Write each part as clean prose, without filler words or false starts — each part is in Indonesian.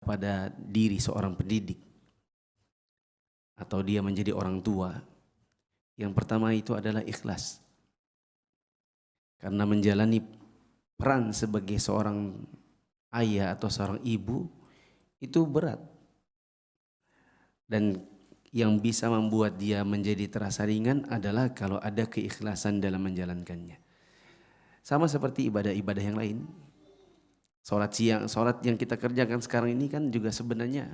kepada diri seorang pendidik atau dia menjadi orang tua, yang pertama itu adalah ikhlas. Karena menjalani peran sebagai seorang ayah atau seorang ibu itu berat. Dan yang bisa membuat dia menjadi terasa ringan adalah kalau ada keikhlasan dalam menjalankannya. Sama seperti ibadah-ibadah yang lain. Sholat siang, sholat yang kita kerjakan sekarang ini kan juga sebenarnya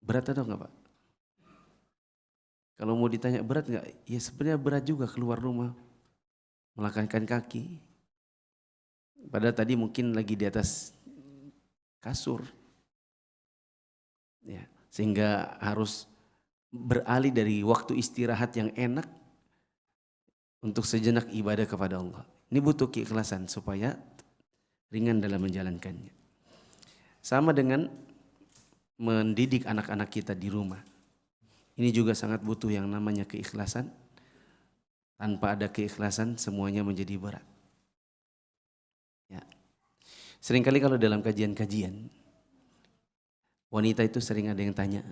berat atau enggak Pak? Kalau mau ditanya berat enggak? Ya sebenarnya berat juga keluar rumah, melangkahkan kaki. Padahal tadi mungkin lagi di atas kasur. Ya, sehingga harus beralih dari waktu istirahat yang enak untuk sejenak ibadah kepada Allah. Ini butuh keikhlasan supaya ringan dalam menjalankannya. Sama dengan mendidik anak-anak kita di rumah. Ini juga sangat butuh yang namanya keikhlasan. Tanpa ada keikhlasan semuanya menjadi berat. Ya. Seringkali kalau dalam kajian-kajian, wanita itu sering ada yang tanya,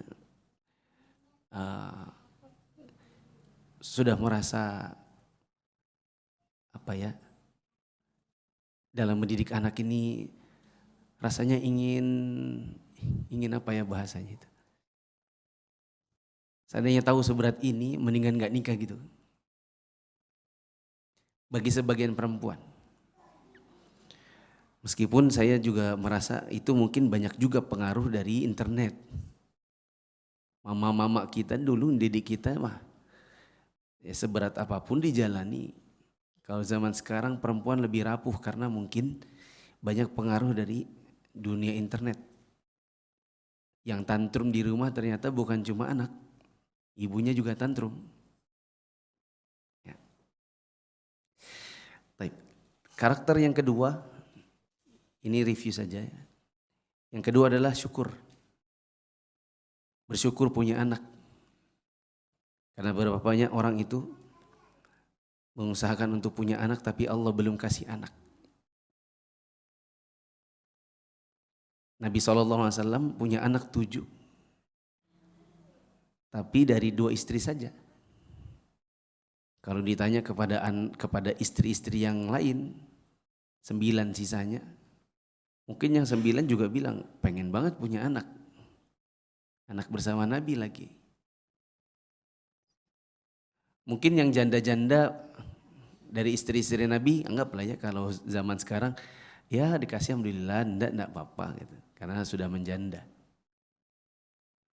sudah merasa apa ya, dalam mendidik anak ini rasanya ingin apa ya bahasanya itu. Seandainya tahu seberat ini, mendingan gak nikah gitu. Bagi sebagian perempuan. Meskipun saya juga merasa itu mungkin banyak juga pengaruh dari internet. Mama-mama kita dulu didik kita mah ya seberat apapun dijalani. Kalau zaman sekarang perempuan lebih rapuh karena mungkin banyak pengaruh dari dunia internet. Yang tantrum di rumah ternyata bukan cuma anak, ibunya juga tantrum. Ya. Baik. Karakter yang kedua, ini review saja ya. Yang kedua adalah syukur. Bersyukur punya anak. Karena berapa banyak orang itu mengusahakan untuk punya anak tapi Allah belum kasih anak. Nabi SAW punya anak 7. Tapi dari 2 istri saja. Kalau ditanya kepada istri-istri yang lain, 9 sisanya. Mungkin yang 9 juga bilang pengen banget punya anak. Anak bersama Nabi lagi. Mungkin yang janda-janda dari istri-istri Nabi, anggaplah ya kalau zaman sekarang, ya dikasih alhamdulillah, enggak apa-apa gitu. Karena sudah menjanda.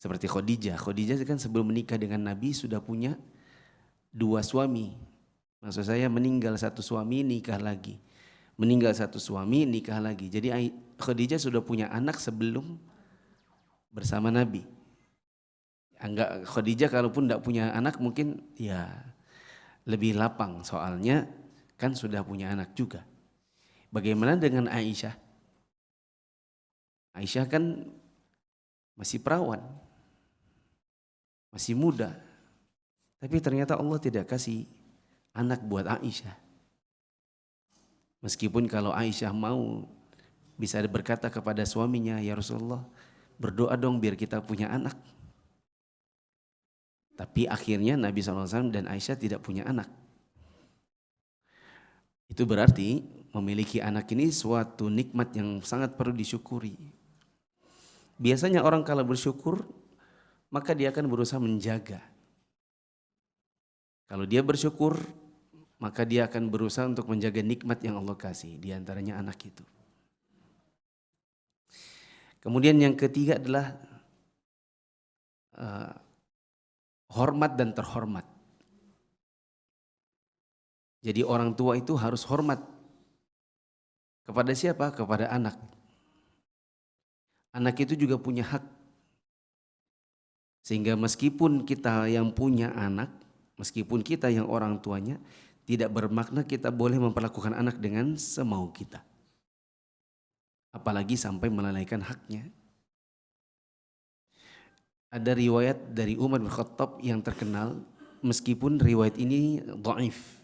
Seperti Khadijah. Khadijah kan sebelum menikah dengan Nabi sudah punya 2 suami. Maksud saya meninggal 1 suami nikah lagi. Meninggal 1 suami nikah lagi. Jadi Khadijah sudah punya anak sebelum bersama Nabi. Enggak, Khadijah kalaupun tidak punya anak mungkin ya lebih lapang soalnya kan sudah punya anak juga. Bagaimana dengan Aisyah? Aisyah kan masih perawan, masih muda. Tapi ternyata Allah tidak kasih anak buat Aisyah. Meskipun kalau Aisyah mau bisa berkata kepada suaminya, ya Rasulullah berdoa dong biar kita punya anak. Tapi akhirnya Nabi SAW dan Aisyah tidak punya anak. Itu berarti memiliki anak ini suatu nikmat yang sangat perlu disyukuri. Biasanya orang kalau bersyukur, maka dia akan berusaha menjaga. Kalau dia bersyukur, maka dia akan berusaha untuk menjaga nikmat yang Allah kasih, di antaranya anak itu. Kemudian yang ketiga adalah hormat dan terhormat. Jadi orang tua itu harus hormat kepada siapa? Kepada anak. Anak itu juga punya hak. Sehingga meskipun kita yang punya anak, meskipun kita yang orang tuanya, tidak bermakna kita boleh memperlakukan anak dengan semau kita. Apalagi sampai melalaikan haknya. Ada riwayat dari Umar bin Khattab yang terkenal, meskipun riwayat ini dhaif.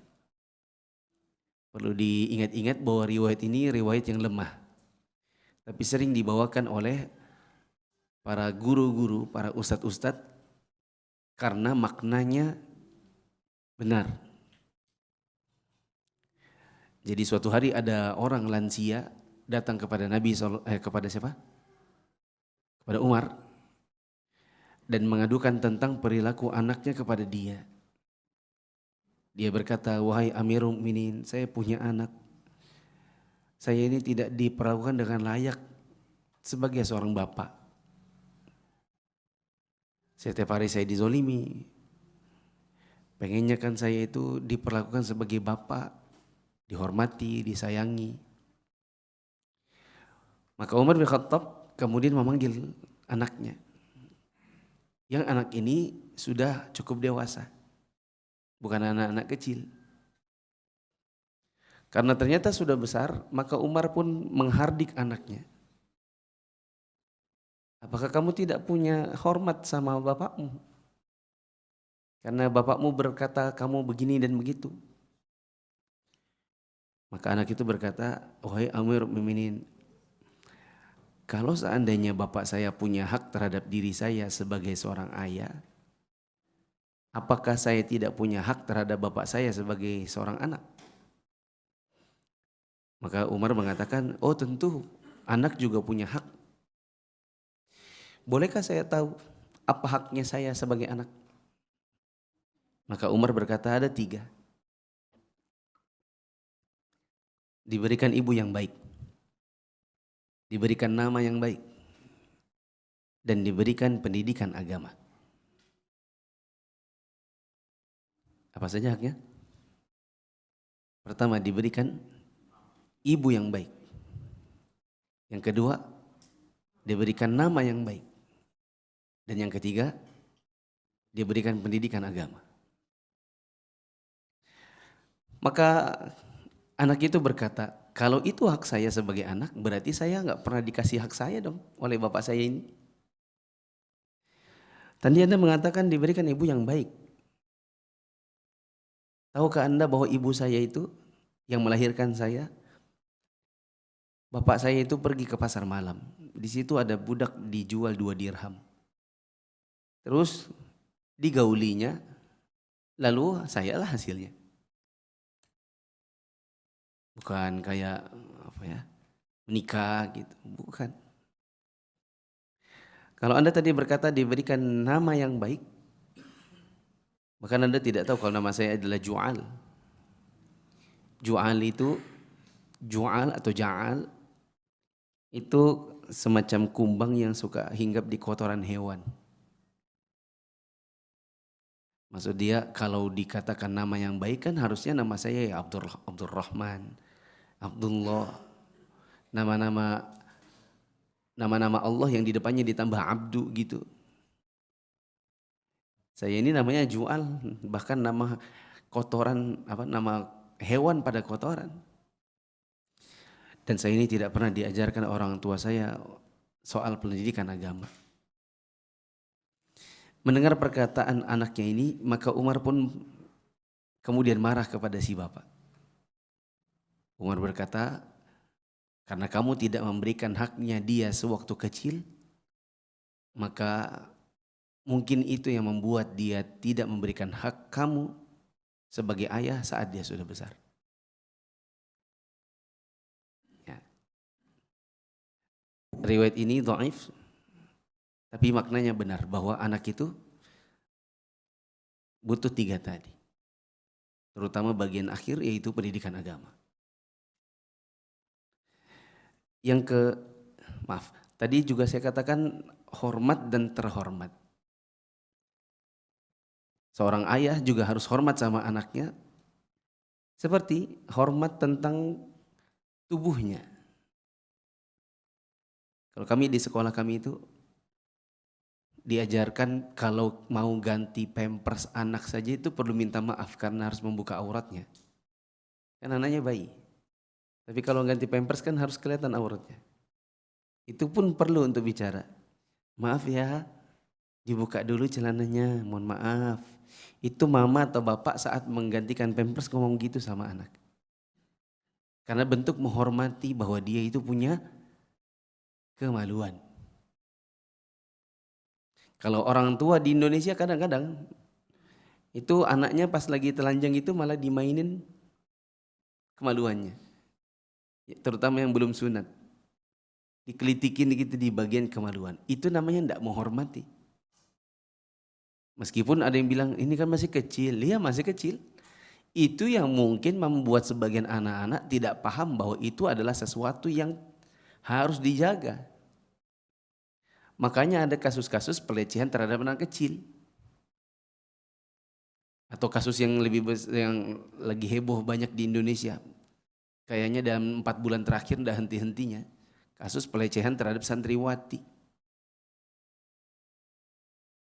Perlu diingat-ingat bahwa riwayat ini riwayat yang lemah. tapi sering dibawakan oleh para guru-guru, para ustadz-ustadz karena maknanya benar. Jadi suatu hari ada orang lansia datang kepada kepada siapa? Kepada Umar dan mengadukan tentang perilaku anaknya kepada dia. Dia berkata, wahai Amirul Mukminin, saya punya anak. Saya ini tidak diperlakukan dengan layak sebagai seorang bapak. Setiap hari saya dizolimi. Pengennya kan saya itu diperlakukan sebagai bapak, dihormati, disayangi. Maka Umar bin Khattab kemudian memanggil anaknya. Yang anak ini sudah cukup dewasa. Bukan anak-anak kecil. Karena ternyata sudah besar, maka Umar pun menghardik anaknya. Apakah kamu tidak punya hormat sama bapakmu? Karena bapakmu berkata kamu begini dan begitu. Maka anak itu berkata, wahai Amirul Mukminin, kalau seandainya bapak saya punya hak terhadap diri saya sebagai seorang ayah, apakah saya tidak punya hak terhadap bapak saya sebagai seorang anak? Maka Umar mengatakan, oh tentu anak juga punya hak. Bolehkah saya tahu apa haknya saya sebagai anak? Maka Umar berkata ada 3. Diberikan ibu yang baik, diberikan nama yang baik, dan diberikan pendidikan agama. Apa saja haknya? Pertama, diberikan ibu yang baik. Yang kedua, diberikan nama yang baik. Dan yang ketiga, diberikan pendidikan agama. Maka anak itu berkata, kalau itu hak saya sebagai anak, berarti saya nggak pernah dikasih hak saya dong oleh bapak saya ini. Tadi Anda mengatakan diberikan ibu yang baik. Tahukah Anda bahwa ibu saya itu yang melahirkan saya, bapak saya itu pergi ke pasar malam. Di situ ada budak dijual 2 dirham. Terus digaulinya, lalu saya lah hasilnya. Bukan kayak apa ya, menikah gitu, bukan. Kalau Anda tadi berkata diberikan nama yang baik, maka Anda tidak tahu kalau nama saya adalah Ju'al. Ju'al itu, Ju'al atau Ja'al, itu semacam kumbang yang suka hinggap di kotoran hewan. Maksud dia kalau dikatakan nama yang baik kan harusnya nama saya ya Abdurrahman, Abdullah, nama-nama Allah yang di depannya ditambah abdu gitu. Saya ini namanya Ju'al, bahkan nama kotoran, nama hewan pada kotoran. Dan saya ini tidak pernah diajarkan orang tua saya soal pendidikan agama. Mendengar perkataan anaknya ini, maka Umar pun kemudian marah kepada si bapak. Umar berkata, karena kamu tidak memberikan haknya dia sewaktu kecil, maka mungkin itu yang membuat dia tidak memberikan hak kamu sebagai ayah saat dia sudah besar. Ya. Riwayat ini dhaif, tapi maknanya benar bahwa anak itu butuh 3 tadi. Terutama bagian akhir yaitu pendidikan agama. Tadi juga saya katakan hormat dan terhormat. Seorang ayah juga harus hormat sama anaknya, seperti hormat tentang tubuhnya. Kalau kami di sekolah kami itu diajarkan kalau mau ganti pampers anak saja itu perlu minta maaf karena harus membuka auratnya. Kan anaknya bayi. Tapi kalau ganti pampers kan harus kelihatan auratnya. Itu pun perlu untuk bicara. Maaf ya, dibuka dulu celananya, mohon maaf. Itu mama atau bapak saat menggantikan pampers ngomong gitu sama anak. Karena bentuk menghormati bahwa dia itu punya kemaluan. Kalau orang tua di Indonesia kadang-kadang itu anaknya pas lagi telanjang itu malah dimainin kemaluannya. Terutama yang belum sunat. Dikelitikin gitu di bagian kemaluan. Itu namanya tidak menghormati. Meskipun ada yang bilang ini kan masih kecil. Iya masih kecil. Itu yang mungkin membuat sebagian anak-anak tidak paham bahwa itu adalah sesuatu yang harus dijaga. Makanya ada kasus-kasus pelecehan terhadap anak kecil. Atau kasus yang yang lagi heboh banyak di Indonesia. Kayaknya dalam 4 bulan terakhir udah henti-hentinya. Kasus pelecehan terhadap santriwati.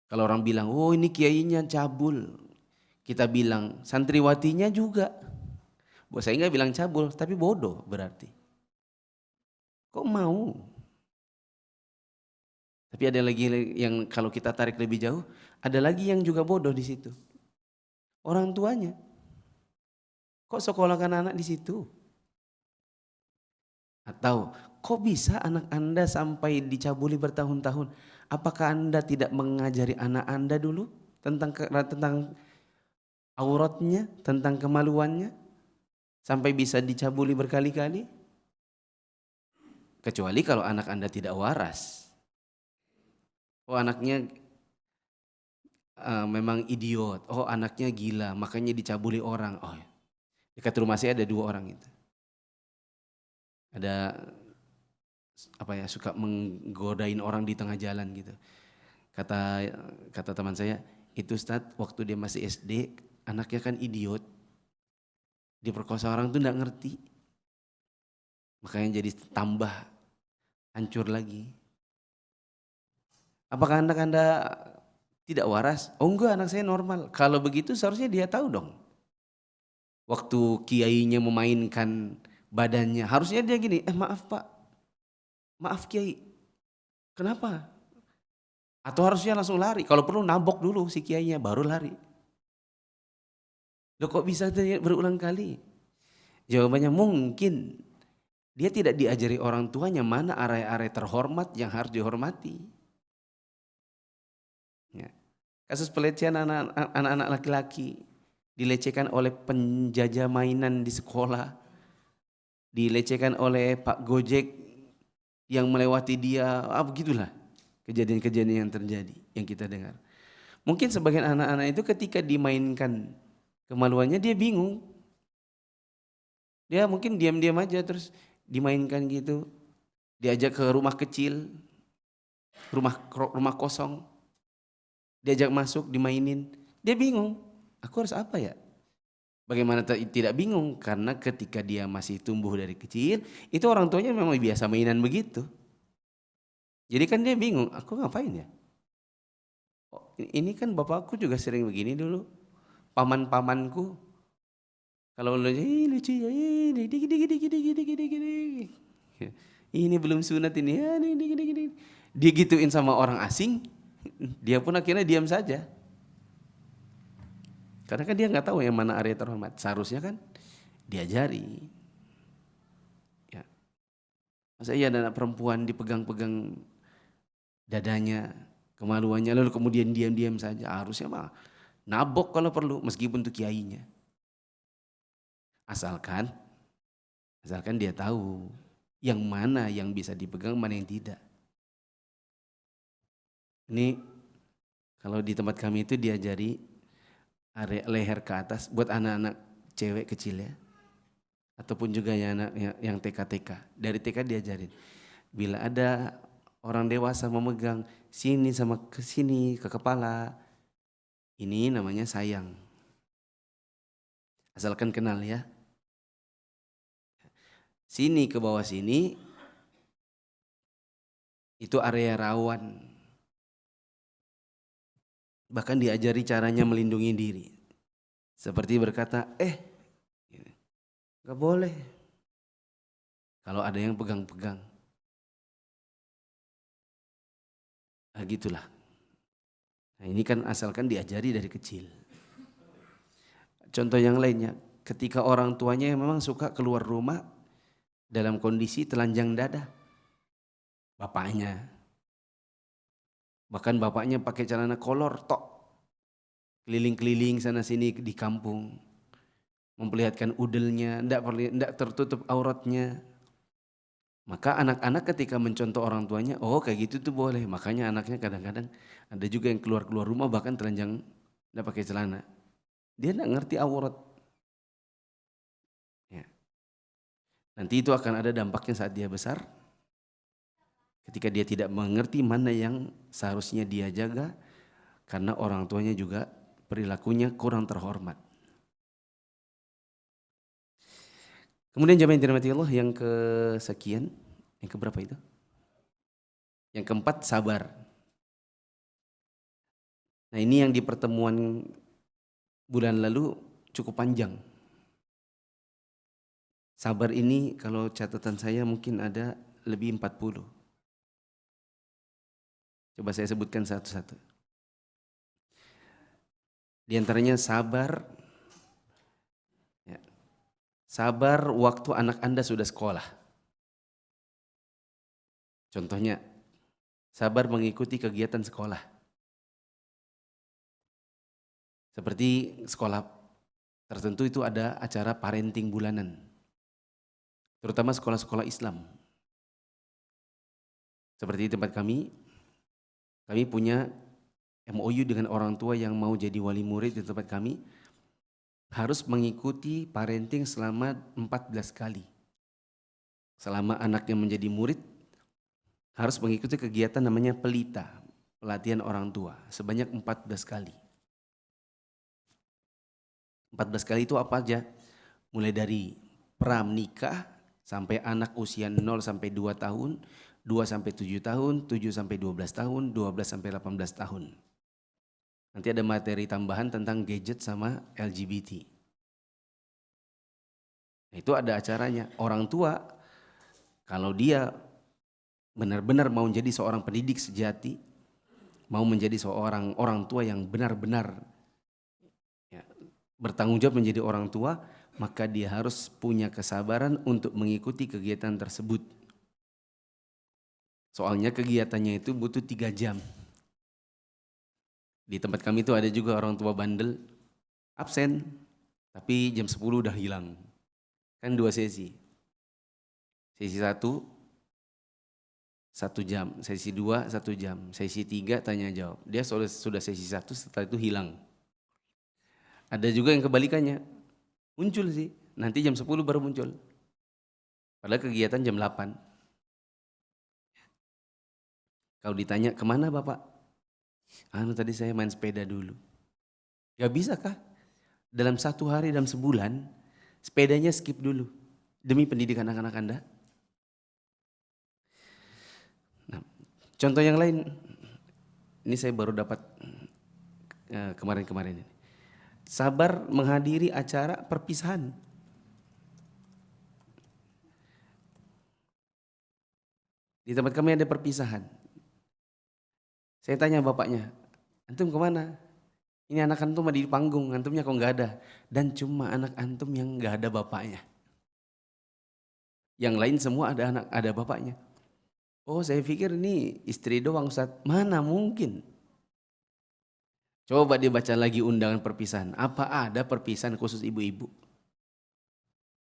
Kalau orang bilang, oh ini kiainya cabul. Kita bilang, santriwatinya juga. Saya nggak bilang cabul, tapi bodoh berarti. Kok mau? Tapi ada lagi yang kalau kita tarik lebih jauh, ada lagi yang juga bodoh di situ. Orang tuanya. Kok sekolahkan anak di situ? Atau kok bisa anak Anda sampai dicabuli bertahun-tahun? Apakah Anda tidak mengajari anak Anda dulu tentang auratnya, tentang kemaluannya? Sampai bisa dicabuli berkali-kali? Kecuali kalau anak Anda tidak waras. Oh anaknya memang idiot, oh anaknya gila, makanya dicabuli orang. Oh, dekat rumah saya ada 2 orang itu. Ada suka menggodain orang di tengah jalan gitu. Kata teman saya, itu Ustadz waktu dia masih SD, anaknya kan idiot. Diperkosa orang tuh enggak ngerti. Makanya jadi tambah hancur lagi. Apakah anak Anda tidak waras? Oh enggak, anak saya normal. Kalau begitu seharusnya dia tahu dong. Waktu kiainya memainkan badannya, harusnya dia gini, maaf Pak, maaf Kiai, kenapa? Atau harusnya langsung lari, kalau perlu nabok dulu si kiainya, baru lari. Loh kok bisa berulang kali? Jawabannya mungkin dia tidak diajari orang tuanya mana area-area terhormat yang harus dihormati. Ya. Kasus pelecehan anak-anak laki-laki, dilecehkan oleh penjajah mainan di sekolah, dilecehkan oleh Pak Gojek yang melewati dia, begitulah kejadian-kejadian yang terjadi, yang kita dengar. Mungkin sebagian anak-anak itu ketika dimainkan kemaluannya dia bingung. Dia mungkin diam-diam aja terus dimainkan gitu. Diajak ke rumah kecil, rumah kosong. Diajak masuk, dimainin. Dia bingung, aku harus apa ya? Bagaimana tidak bingung? Karena ketika dia masih tumbuh dari kecil, itu orang tuanya memang biasa mainan begitu. Jadi kan dia bingung, aku ngapain ya? Oh, ini kan bapakku juga sering begini dulu. Paman-pamanku. Kalau lucu ya, ini belum sunat ini, dia gituin sama orang asing, dia pun akhirnya diam saja. Karena kan dia nggak tahu yang mana area terhormat. Seharusnya kan diajari. Ya. Masa iya ada anak perempuan dipegang-pegang dadanya, kemaluannya, lalu kemudian diam-diam saja. Harusnya mah nabok kalau perlu, meskipun itu kiainya. Asalkan dia tahu yang mana yang bisa dipegang, mana yang tidak. Ini kalau di tempat kami itu diajari area leher ke atas buat anak-anak cewek kecil ya. Ataupun juga yang TK-TK. Dari TK diajarin. Bila ada orang dewasa memegang sini sama ke sini, ke kepala, ini namanya sayang. Asalkan kenal ya. Sini ke bawah sini, itu area rawan. Bahkan diajari caranya melindungi diri. Seperti berkata, gak boleh. Kalau ada yang pegang-pegang. Nah, gitulah. Nah, ini kan asalkan diajari dari kecil. Contoh yang lainnya, ketika orang tuanya memang suka keluar rumah dalam kondisi telanjang dada. bapaknya. Bahkan bapaknya pakai celana kolor tok, keliling-keliling sana sini di kampung, memperlihatkan udelnya, tidak tertutup auratnya. Maka anak-anak ketika mencontoh orang tuanya, oh kayak gitu tuh boleh. Makanya anaknya kadang-kadang ada juga yang keluar-keluar rumah bahkan telanjang, tidak pakai celana. Dia tidak ngerti aurat. Ya. Nanti itu akan ada dampaknya saat dia besar. Ketika dia tidak mengerti mana yang seharusnya dia jaga, karena orang tuanya juga perilakunya kurang terhormat. Kemudian jamaah yang dirahmati Allah, yang kesekian, yang keberapa itu? Yang keempat, sabar. Nah ini yang di pertemuan bulan lalu cukup panjang. Sabar ini kalau catatan saya mungkin ada lebih 40. Coba saya sebutkan satu-satu. Di antaranya sabar, ya, sabar waktu anak Anda sudah sekolah. Contohnya, sabar mengikuti kegiatan sekolah. Seperti sekolah tertentu itu ada acara parenting bulanan. Terutama sekolah-sekolah Islam. Seperti di tempat kami punya MOU dengan orang tua yang mau jadi wali murid di tempat kami, harus mengikuti parenting selama 14 kali. Selama anaknya menjadi murid, harus mengikuti kegiatan namanya pelita, pelatihan orang tua, sebanyak 14 kali. 14 kali itu apa aja? Mulai dari pranikah sampai anak usia 0 sampai 2 tahun, 2 sampai 7 tahun, 7 sampai 12 tahun, 12 sampai 18 tahun. Nanti ada materi tambahan tentang gadget sama LGBT. Nah, itu ada acaranya. Orang tua kalau dia benar-benar mau menjadi seorang pendidik sejati, mau menjadi seorang orang tua yang benar-benar ya, bertanggung jawab menjadi orang tua, maka dia harus punya kesabaran untuk mengikuti kegiatan tersebut. Soalnya kegiatannya itu butuh 3 jam. Di tempat kami itu ada juga orang tua bandel, absen, tapi jam 10 udah hilang. Kan 2 sesi. Sesi 1, 1 jam. Sesi 2, 1 jam. Sesi 3, tanya jawab. Dia sudah sesi 1, setelah itu hilang. Ada juga yang kebalikannya, muncul sih, nanti jam 10 baru muncul. Padahal kegiatan jam 8. Kalau ditanya, kemana Bapak? Tadi saya main sepeda dulu. Gak bisa kah? Dalam 1 hari, dalam sebulan, sepedanya skip dulu. Demi pendidikan anak-anak Anda. Nah, contoh yang lain, ini saya baru dapat kemarin-kemarin ini. Sabar menghadiri acara perpisahan. Di tempat kami ada perpisahan. Saya tanya bapaknya, antum kemana? Ini anak antum ada di panggung, antumnya kok nggak ada. Dan cuma anak antum yang nggak ada bapaknya. Yang lain semua ada anak, ada bapaknya. Oh saya pikir ini istri doang Ustaz. Mana mungkin? Coba dibaca lagi undangan perpisahan. Apa ada perpisahan khusus ibu-ibu?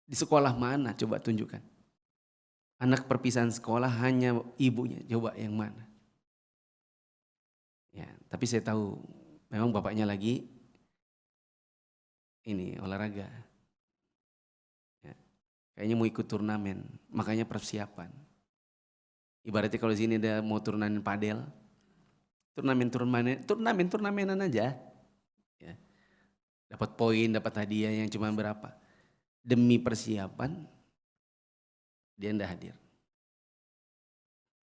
Di sekolah mana? Coba tunjukkan. Anak perpisahan sekolah hanya ibunya. Coba yang mana? Ya, tapi saya tahu memang bapaknya lagi ini olahraga. Ya, kayaknya mau ikut turnamen, makanya persiapan. Ibaratnya kalau di sini ada mau turnamen padel, turnamenan aja. Ya. Dapat poin, dapat hadiah yang cuma berapa. Demi persiapan, dia tidak hadir.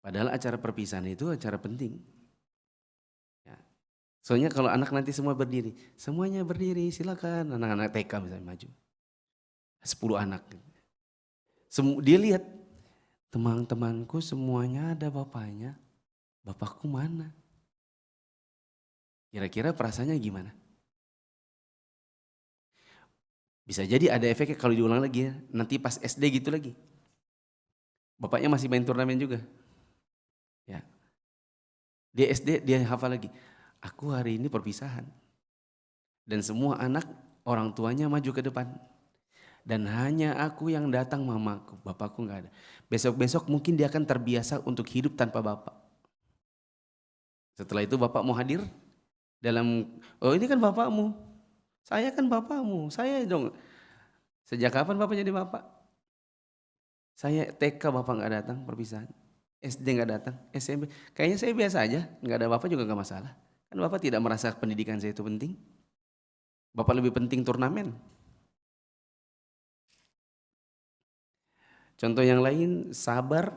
Padahal acara perpisahan itu acara penting. Ya. Soalnya kalau anak nanti semua berdiri, semuanya berdiri, silakan. Anak-anak TK misalnya maju. 10 anak. Dia lihat, teman-temanku semuanya ada bapaknya, bapakku mana? Kira-kira perasaannya gimana? Bisa jadi ada efeknya kalau diulang lagi ya, nanti pas SD gitu lagi. Bapaknya masih main turnamen juga. Dia SD dia hafal lagi. Aku hari ini perpisahan. Dan semua anak orang tuanya maju ke depan. Dan hanya aku yang datang, mamaku, bapakku nggak ada. Besok-besok mungkin dia akan terbiasa untuk hidup tanpa bapak. Setelah itu bapak mau hadir dalam, oh ini kan bapakmu, saya kan bapakmu, saya dong. Sejak kapan bapak jadi bapak? Saya TK bapak nggak datang perpisahan, SD nggak datang, SMP. Kayaknya saya biasa aja, nggak ada bapak juga nggak masalah. Kan bapak tidak merasa pendidikan saya itu penting. Bapak lebih penting turnamen. Contoh yang lain, sabar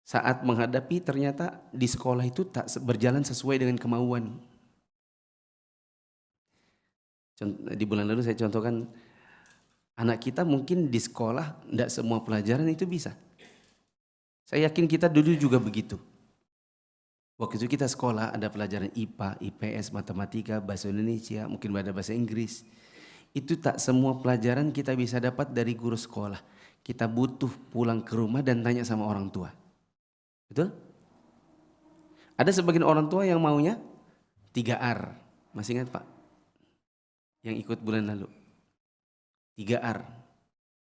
saat menghadapi ternyata di sekolah itu tak berjalan sesuai dengan kemauan. Di bulan lalu saya contohkan, anak kita mungkin di sekolah tidak semua pelajaran itu bisa. Saya yakin kita dulu juga begitu. Waktu itu kita sekolah ada pelajaran IPA, IPS, matematika, bahasa Indonesia, mungkin ada bahasa Inggris. Itu tak semua pelajaran kita bisa dapat dari guru sekolah. Kita butuh pulang ke rumah dan tanya sama orang tua. Betul? Ada sebagian orang tua yang maunya 3R. Masih ingat Pak? Yang ikut bulan lalu. 3R.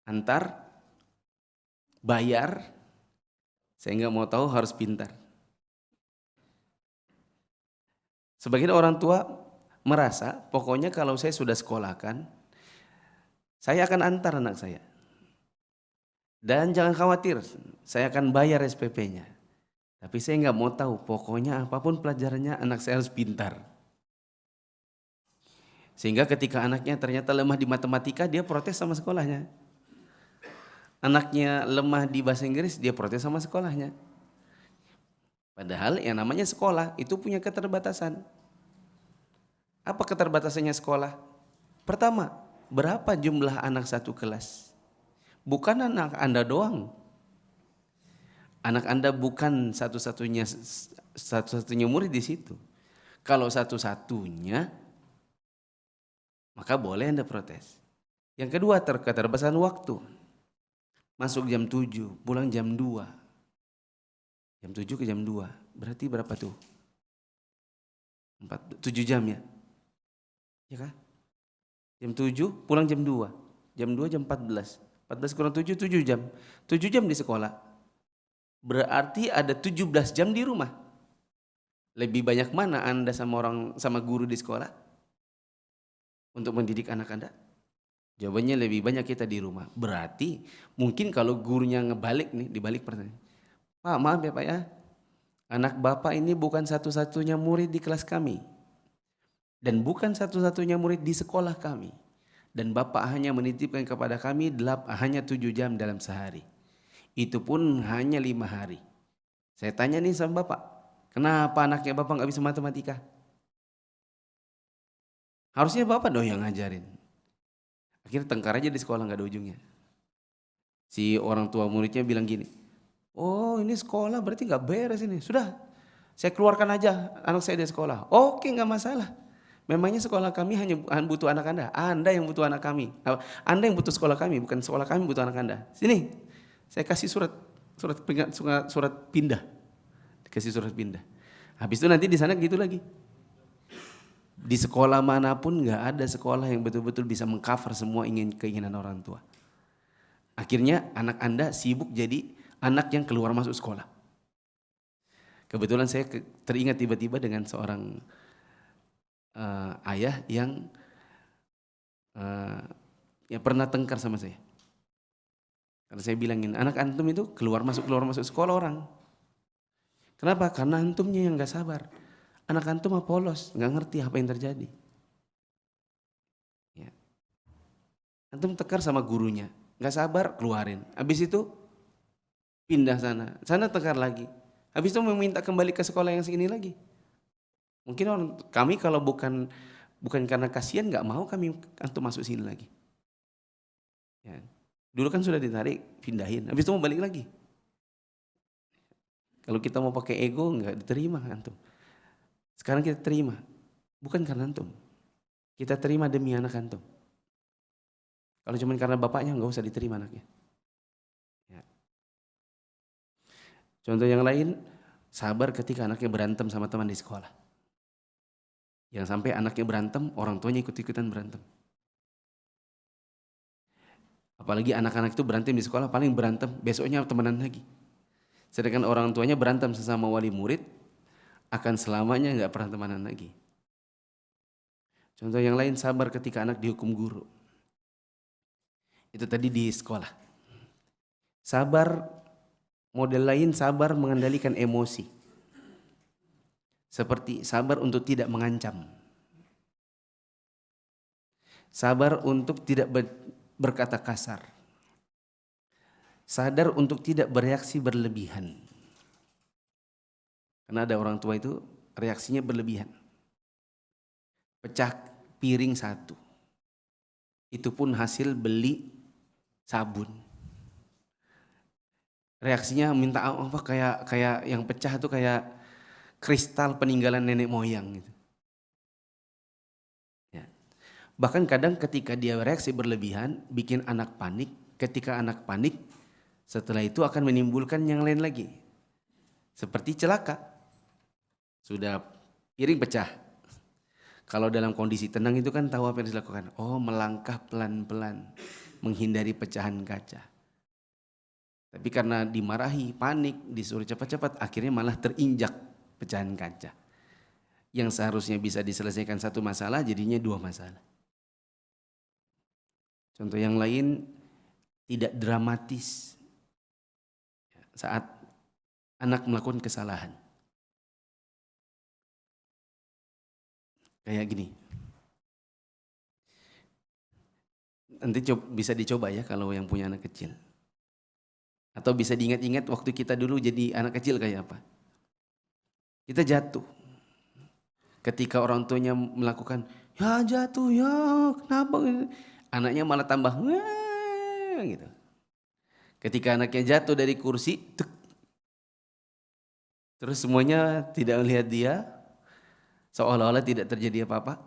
Antar, bayar, saya nggak mau tahu, harus pintar. Sebagian orang tua merasa pokoknya kalau saya sudah sekolahkan, saya akan antar anak saya. Dan jangan khawatir, saya akan bayar SPP-nya. Tapi saya nggak mau tahu, pokoknya apapun pelajarannya anak saya harus pintar. Sehingga ketika anaknya ternyata lemah di matematika, dia protes sama sekolahnya. Anaknya lemah di bahasa Inggris, dia protes sama sekolahnya. Padahal yang namanya sekolah itu punya keterbatasan. Apa keterbatasannya sekolah? Pertama, berapa jumlah anak satu kelas? Bukan anak Anda doang. Anak Anda bukan satu-satunya murid di situ. Kalau satu-satunya, maka boleh Anda protes. Yang kedua, keterbatasan waktu. Masuk jam 7, pulang jam 2. Jam 7 ke jam 2, berarti berapa tuh? 7 jam ya? Ya kah? Jam 7, pulang jam 2. Jam 2 jam 14. 14 kurang 7, 7 jam. 7 jam di sekolah. Berarti ada 17 jam di rumah. Lebih banyak mana Anda sama guru di sekolah untuk mendidik anak Anda? Jawabannya lebih banyak kita di rumah. Berarti mungkin kalau gurunya ngebalik nih, dibalik pertanyaan. Pak, maaf ya Pak ya, anak Bapak ini bukan satu-satunya murid di kelas kami. Dan bukan satu-satunya murid di sekolah kami. Dan Bapak hanya menitipkan kepada kami hanya 7 jam dalam sehari. Itu pun hanya 5 hari. Saya tanya nih sama Bapak, kenapa anaknya Bapak nggak bisa matematika? Harusnya Bapak dong yang ngajarin. Akhirnya tengkar aja di sekolah, nggak ada ujungnya. Si orang tua muridnya bilang gini, oh ini sekolah berarti nggak beres ini. Sudah, saya keluarkan aja anak saya dari sekolah. Oke, nggak masalah. Memangnya sekolah kami hanya butuh anak Anda. Anda yang butuh anak kami. Anda yang butuh sekolah kami, bukan sekolah kami butuh anak Anda. Sini, saya kasih surat pindah. Dikasih surat pindah. Habis itu nanti di sana gitu lagi. Di sekolah manapun nggak ada sekolah yang betul-betul bisa mengcover semua keinginan orang tua. Akhirnya anak Anda sibuk jadi anak yang keluar masuk sekolah. Kebetulan saya teringat tiba-tiba dengan seorang ayah yang pernah tengkar sama saya. Karena saya bilangin, anak antum itu keluar masuk sekolah orang. Kenapa? Karena antumnya yang nggak sabar. Anak antum mah polos, nggak ngerti apa yang terjadi. Ya. Antum tekar sama gurunya, nggak sabar keluarin. Habis itu pindah sana tekar lagi. Habis itu meminta kembali ke sekolah yang segini lagi. Mungkin kami kalau bukan karena kasihan nggak mau kami antum masuk sini lagi. Ya. Dulu kan sudah ditarik, pindahin. Habis itu mau balik lagi. Kalau kita mau pakai ego nggak diterima antum. Sekarang kita terima, bukan karena antum. Kita terima demi anak antum. Kalau cuma karena bapaknya nggak usah diterima anaknya. Ya. Contoh yang lain, Sabar ketika anaknya berantem sama teman di sekolah. Yang sampai anaknya berantem, orang tuanya ikut-ikutan berantem. Apalagi anak-anak itu berantem di sekolah, paling berantem, besoknya temenan lagi. Sedangkan orang tuanya berantem sesama wali murid, akan selamanya nggak pernah temenan lagi. Contoh yang lain, sabar ketika anak dihukum guru. Itu tadi di sekolah. Sabar, model lain sabar mengendalikan emosi. Seperti sabar untuk tidak mengancam. Sabar untuk tidak berkata kasar. Sadar untuk tidak bereaksi berlebihan. Karena ada orang tua itu reaksinya berlebihan. Pecah piring 1. Itu pun hasil beli sabun. Reaksinya minta apa, kayak yang pecah itu kayak kristal peninggalan nenek moyang gitu. Ya. Bahkan kadang ketika dia reaksi berlebihan bikin anak panik, ketika anak panik setelah itu akan menimbulkan yang lain lagi. Seperti celaka. Sudah piring pecah. Kalau dalam kondisi tenang itu kan tahu apa yang dilakukan. Oh, melangkah pelan-pelan menghindari pecahan kaca. Tapi karena dimarahi, panik, disuruh cepat-cepat, akhirnya malah terinjak pecahan kaca. Yang seharusnya bisa diselesaikan satu masalah, jadinya 2 masalah. Contoh yang lain, tidak dramatis saat anak melakukan kesalahan. Kayak gini. Nanti bisa dicoba ya kalau yang punya anak kecil. Atau bisa diingat-ingat waktu kita dulu jadi anak kecil kayak apa. Kita jatuh. Ketika orang tuanya melakukan, ya jatuh ya, kenapa? Anaknya malah tambah, gitu. Ketika anaknya jatuh dari kursi, terus semuanya tidak melihat dia, seolah-olah tidak terjadi apa-apa.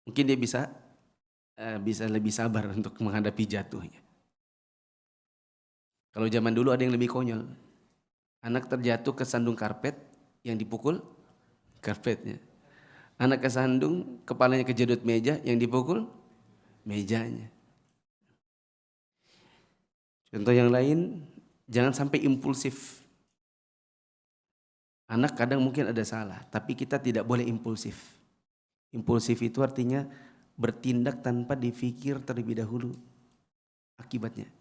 Mungkin dia bisa lebih sabar untuk menghadapi jatuhnya. Kalau zaman dulu ada yang lebih konyol. Anak terjatuh ke sandung karpet, yang dipukul karpetnya. Anak kesandung, kepalanya kejedot meja, yang dipukul mejanya. Contoh yang lain, jangan sampai impulsif. Anak kadang mungkin ada salah, tapi kita tidak boleh impulsif. Impulsif itu artinya bertindak tanpa dipikir terlebih dahulu akibatnya.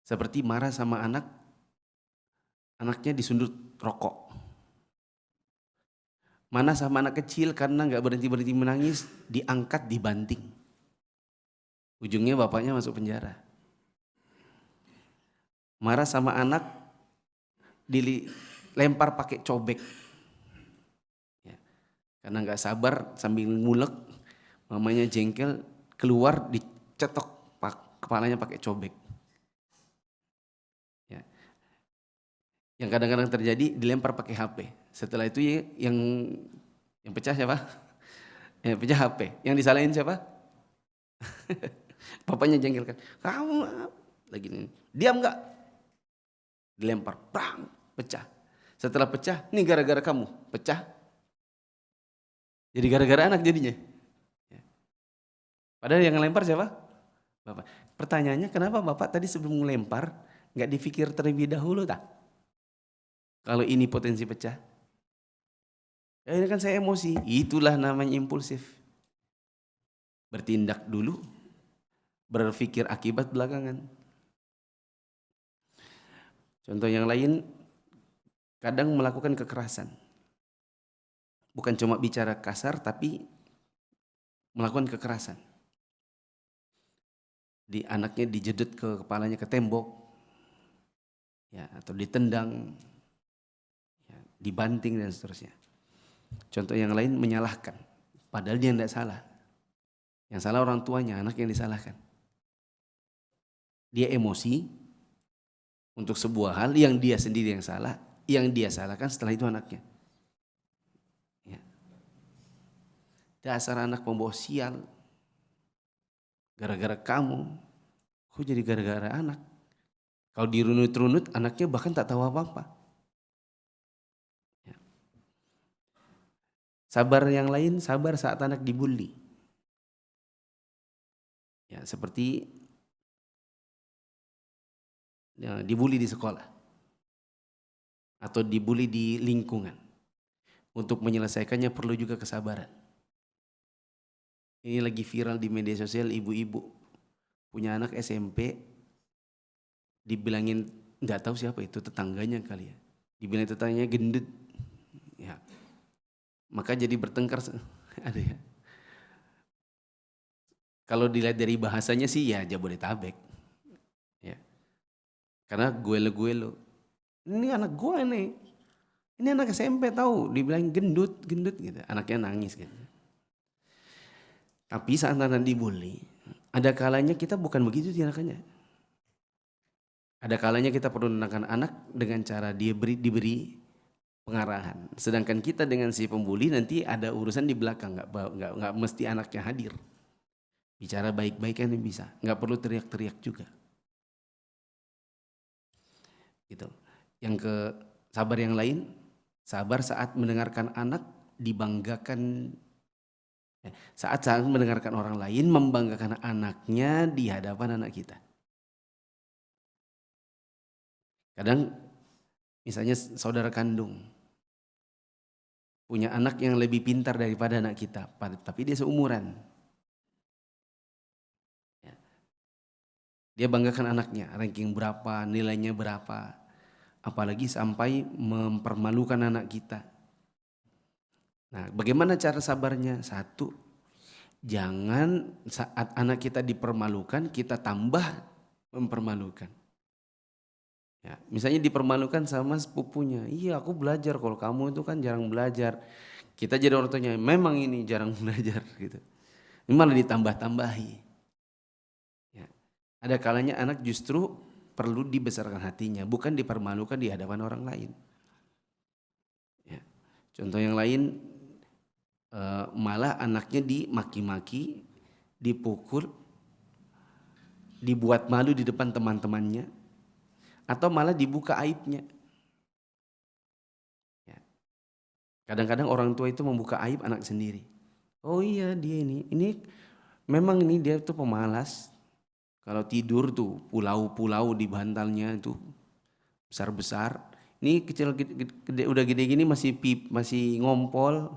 Seperti marah sama anak, anaknya disundut rokok. Mana sama anak kecil karena nggak berhenti-berhenti menangis, diangkat dibanting. Ujungnya bapaknya masuk penjara. Marah sama anak, dilempar pakai cobek. Ya. Karena nggak sabar sambil ngulek, mamanya jengkel, keluar dicetok kepalanya pakai cobek. Ya. Yang kadang-kadang terjadi dilempar pakai HP. Setelah itu yang pecah siapa? Yang pecah HP. Yang disalahin siapa? Bapaknya jengkel kan. Kamu lagi nih. Diam enggak? Dilempar, bang, pecah. Setelah pecah, ini gara-gara kamu, pecah. Jadi gara-gara anak jadinya. Padahal yang ngelempar siapa? Bapak. Pertanyaannya, kenapa Bapak tadi sebelum ngelempar nggak dipikir terlebih dahulu tak? Kalau ini potensi pecah. Ya ini kan saya emosi, itulah namanya impulsif. Bertindak dulu, berpikir akibat belakangan. Contoh yang lain, kadang melakukan kekerasan. Bukan cuma bicara kasar, tapi melakukan kekerasan. Anaknya dijedot ke kepalanya ke tembok, ya, atau ditendang, ya, dibanting dan seterusnya. Contoh yang lain menyalahkan, padahal dia tidak salah. Yang salah orang tuanya, anak yang disalahkan. Dia emosi untuk sebuah hal yang dia sendiri yang salah, yang dia salahkan setelah itu anaknya. Ya. Dasar anak pembawa sial, gara-gara kamu, kok jadi gara-gara anak? Kalau dirunut-runut anaknya bahkan tak tahu apa-apa. Ya. Sabar yang lain, sabar saat anak dibully. Ya, seperti ya, dibully di sekolah atau dibully di lingkungan. Untuk menyelesaikannya perlu juga kesabaran. Ini lagi viral di media sosial, ibu-ibu punya anak SMP, dibilangin nggak tahu siapa itu, tetangganya kali ya, dibilang tetangganya gendut, ya maka jadi bertengkar. Ada ya. Kalau dilihat dari bahasanya sih ya Jabodetabek, ya karena gue lo, ini anak gue nih, ini anak SMP tahu, dibilang gendut gitu, anaknya nangis gitu. Tapi saat anak dibully, ada kalanya kita bukan begitu tindakannya. Ada kalanya kita perlu menenangkan anak dengan cara dia diberi pengarahan. Sedangkan kita dengan si pembuli nanti ada urusan di belakang, nggak mesti anaknya hadir. Bicara baik-baik kan bisa, nggak perlu teriak-teriak juga. Gitu. Yang ke sabar yang lain, sabar saat mendengarkan anak dibanggakan. Saat mendengarkan orang lain membanggakan anaknya di hadapan anak kita. Kadang misalnya saudara kandung punya anak yang lebih pintar daripada anak kita, tapi dia seumuran. Ya. Dia banggakan anaknya, ranking berapa, nilainya berapa, apalagi sampai mempermalukan anak kita. Nah, bagaimana cara sabarnya? Satu, jangan saat anak kita dipermalukan, kita tambah mempermalukan. Ya, misalnya dipermalukan sama sepupunya, iya aku belajar, kalau kamu itu kan jarang belajar. Kita jadi orang tuanya, memang ini jarang belajar gitu. Ini malah ditambah-tambahi. Ya. Ada kalanya anak justru perlu dibesarkan hatinya, bukan dipermalukan di hadapan orang lain. Ya. Contoh yang lain, malah anaknya dimaki-maki, dipukul, dibuat malu di depan teman-temannya, atau malah dibuka aibnya. Ya. Kadang-kadang orang tua itu membuka aib anak sendiri. Oh iya dia ini memang ini dia tuh pemalas. Kalau tidur tuh pulau-pulau di bantalnya itu besar-besar. Ini kecil gede, udah gede gini masih ngompol.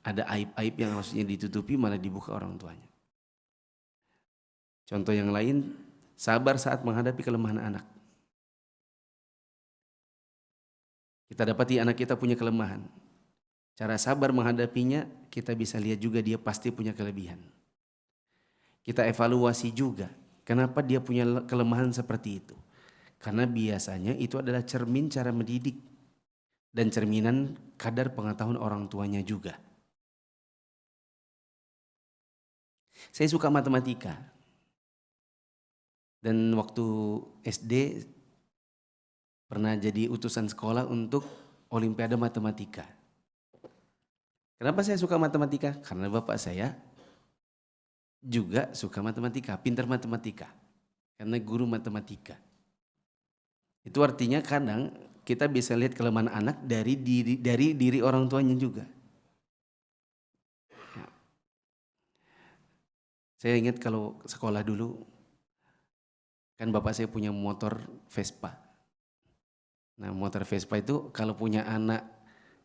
Ada aib-aib yang harusnya ditutupi malah dibuka orang tuanya. Contoh yang lain, sabar saat menghadapi kelemahan anak. Kita dapati anak kita punya kelemahan. Cara sabar menghadapinya, kita bisa lihat juga dia pasti punya kelebihan. Kita evaluasi juga, kenapa dia punya kelemahan seperti itu. Karena biasanya itu adalah cermin cara mendidik dan cerminan kadar pengetahuan orang tuanya juga. Saya suka matematika. Dan waktu SD pernah jadi utusan sekolah untuk Olimpiade Matematika. Kenapa saya suka matematika? Karena bapak saya juga suka matematika, pintar matematika. Karena guru matematika. Itu artinya kadang kita bisa lihat kelemahan anak dari diri orang tuanya juga. Ya. Saya ingat kalau sekolah dulu, kan bapak saya punya motor Vespa. Nah motor Vespa itu kalau punya anak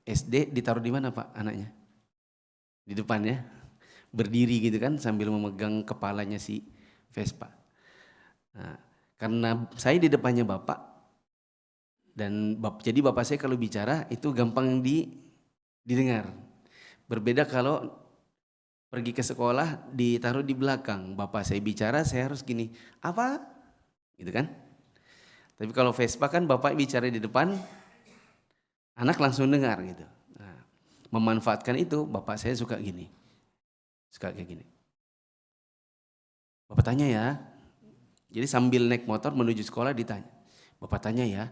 SD ditaruh di mana Pak anaknya? Di depan ya, berdiri gitu kan sambil memegang kepalanya si Vespa. Nah, karena saya di depannya bapak, dan jadi bapak saya kalau bicara itu gampang didengar. Berbeda kalau pergi ke sekolah ditaruh di belakang, bapak saya bicara saya harus gini, apa? Gitu kan? Tapi kalau Vespa kan bapak bicara di depan, anak langsung dengar gitu. Nah, memanfaatkan itu bapak saya suka gini, suka kayak gini. Bapak tanya ya, jadi sambil naik motor menuju sekolah ditanya, bapak tanya ya,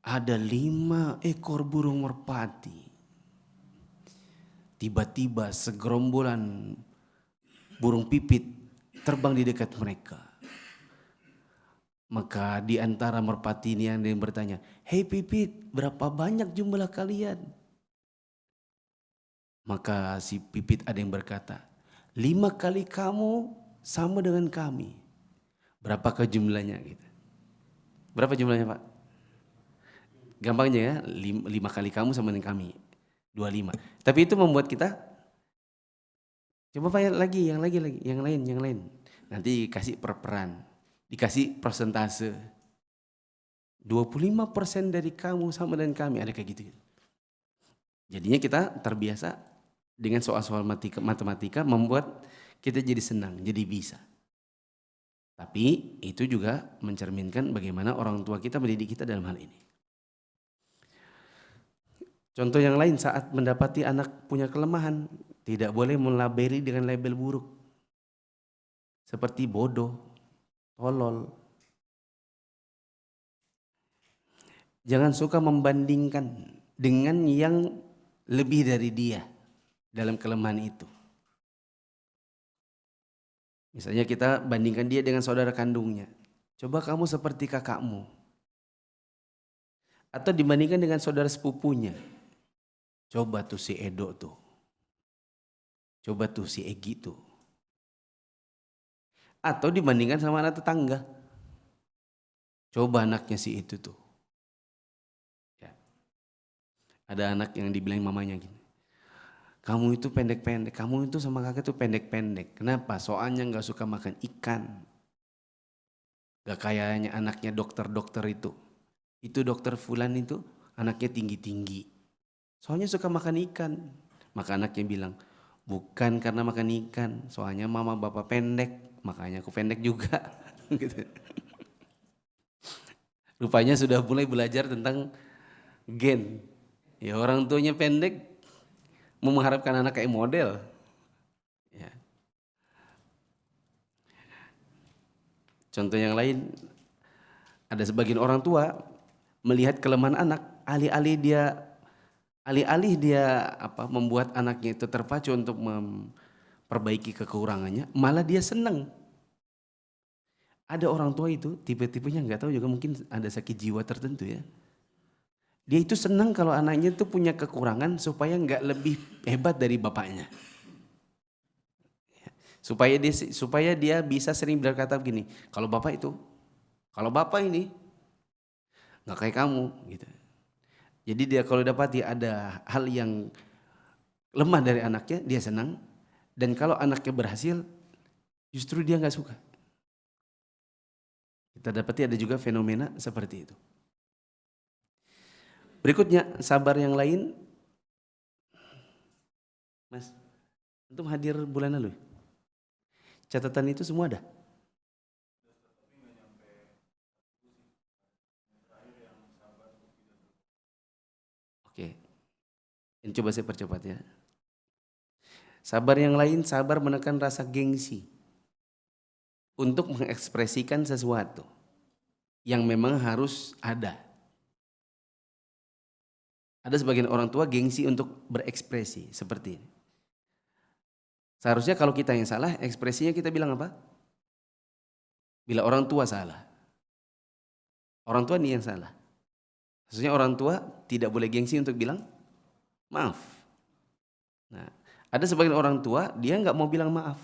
ada 5 ekor burung merpati. Tiba-tiba segerombolan burung pipit terbang di dekat mereka. Maka di antara merpati ini ada yang bertanya, "Hei Pipit, berapa banyak jumlah kalian?" Maka si Pipit ada yang berkata, 5 kali kamu sama dengan kami. Berapakah jumlahnya? Gitu. Berapa jumlahnya Pak? Gampangnya ya, 5 kali kamu sama dengan kami. 25. Tapi itu membuat kita, coba Pak yang lain. Nanti kasih perperan, dikasih persentase. 25% dari kamu sama dengan kami, ada kayak gitu. Jadinya kita terbiasa dengan soal-soal matematika membuat kita jadi senang, jadi bisa. Tapi itu juga mencerminkan bagaimana orang tua kita mendidik kita dalam hal ini. Contoh yang lain, saat mendapati anak punya kelemahan, tidak boleh melabeli dengan label buruk. Seperti bodoh, tolol. Jangan suka membandingkan dengan yang lebih dari dia dalam kelemahan itu. Misalnya kita bandingkan dia dengan saudara kandungnya. Coba kamu seperti kakakmu. Atau dibandingkan dengan saudara sepupunya. Coba tuh si Edo tuh. Coba tuh si Egi tuh. Atau dibandingkan sama anak tetangga. Coba anaknya si itu tuh. Ya. Ada anak yang dibilang mamanya gini. Kamu itu pendek-pendek, kamu itu sama kakak itu pendek-pendek. Kenapa? Soalnya gak suka makan ikan. Gak kayaknya anaknya dokter-dokter itu. Itu dokter Fulan itu anaknya tinggi-tinggi. Soalnya suka makan ikan. Maka anaknya bilang, bukan karena makan ikan, soalnya mama bapak pendek, makanya aku pendek juga. Gitu. Rupanya sudah mulai belajar tentang gen. Ya orang tuanya pendek, mau mengharapkan anak kayak model. Ya. Contoh yang lain, ada sebagian orang tua melihat kelemahan anak, alih-alih dia membuat anaknya itu terpacu untuk memperbaiki kekurangannya, malah dia senang. Ada orang tua itu tipe-tipenya nggak tahu juga, mungkin ada sakit jiwa tertentu ya. Dia itu senang kalau anaknya itu punya kekurangan supaya nggak lebih hebat dari bapaknya. Supaya dia bisa sering berkata begini, kalau bapak ini nggak kayak kamu gitu. Jadi dia kalau dapati ada hal yang lemah dari anaknya, dia senang. Dan kalau anaknya berhasil, justru dia nggak suka. Kita dapati ada juga fenomena seperti itu. Berikutnya, sabar yang lain. Mas, untuk hadir bulan lalu, catatan itu semua ada? Oke, ini coba saya percepat ya. Sabar yang lain, sabar menekan rasa gengsi untuk mengekspresikan sesuatu yang memang harus ada. Ada sebagian orang tua gengsi untuk berekspresi seperti ini. Seharusnya kalau kita yang salah, ekspresinya kita bilang apa? Bila orang tua salah. Orang tua ini yang salah. Seharusnya orang tua tidak boleh gengsi untuk bilang maaf. Nah, ada sebagian orang tua dia nggak mau bilang maaf.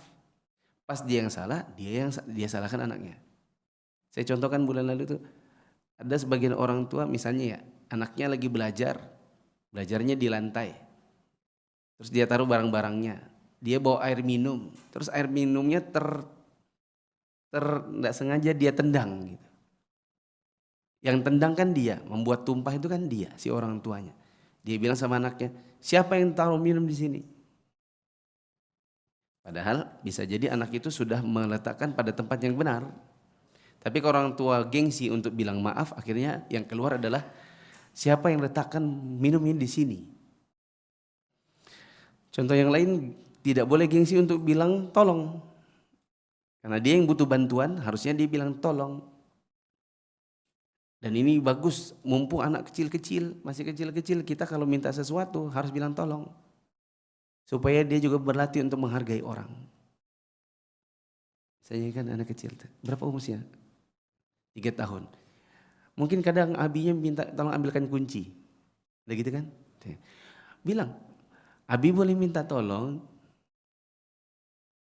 Pas dia yang salah, dia salahkan anaknya. Saya contohkan bulan lalu tuh, ada sebagian orang tua misalnya ya, anaknya lagi belajarnya di lantai. Terus dia taruh barang-barangnya. Dia bawa air minum, terus air minumnya nggak sengaja dia tendang gitu. Yang tendang kan dia, membuat tumpah itu kan dia, si orang tuanya. Dia bilang sama anaknya, siapa yang taruh minum di sini? Padahal bisa jadi anak itu sudah meletakkan pada tempat yang benar. Tapi kalau orang tua gengsi untuk bilang maaf, akhirnya yang keluar adalah siapa yang letakkan minum ini di sini. Contoh yang lain, tidak boleh gengsi untuk bilang tolong. Karena dia yang butuh bantuan, harusnya dia bilang tolong. Dan ini bagus, mumpung anak kecil-kecil, masih kecil-kecil, kita kalau minta sesuatu harus bilang tolong. Supaya dia juga berlatih untuk menghargai orang. Saya kan anak kecil, berapa umurnya? 3 tahun. Mungkin kadang abinya minta tolong ambilkan kunci. Udah gitu kan? Bilang, abi boleh minta tolong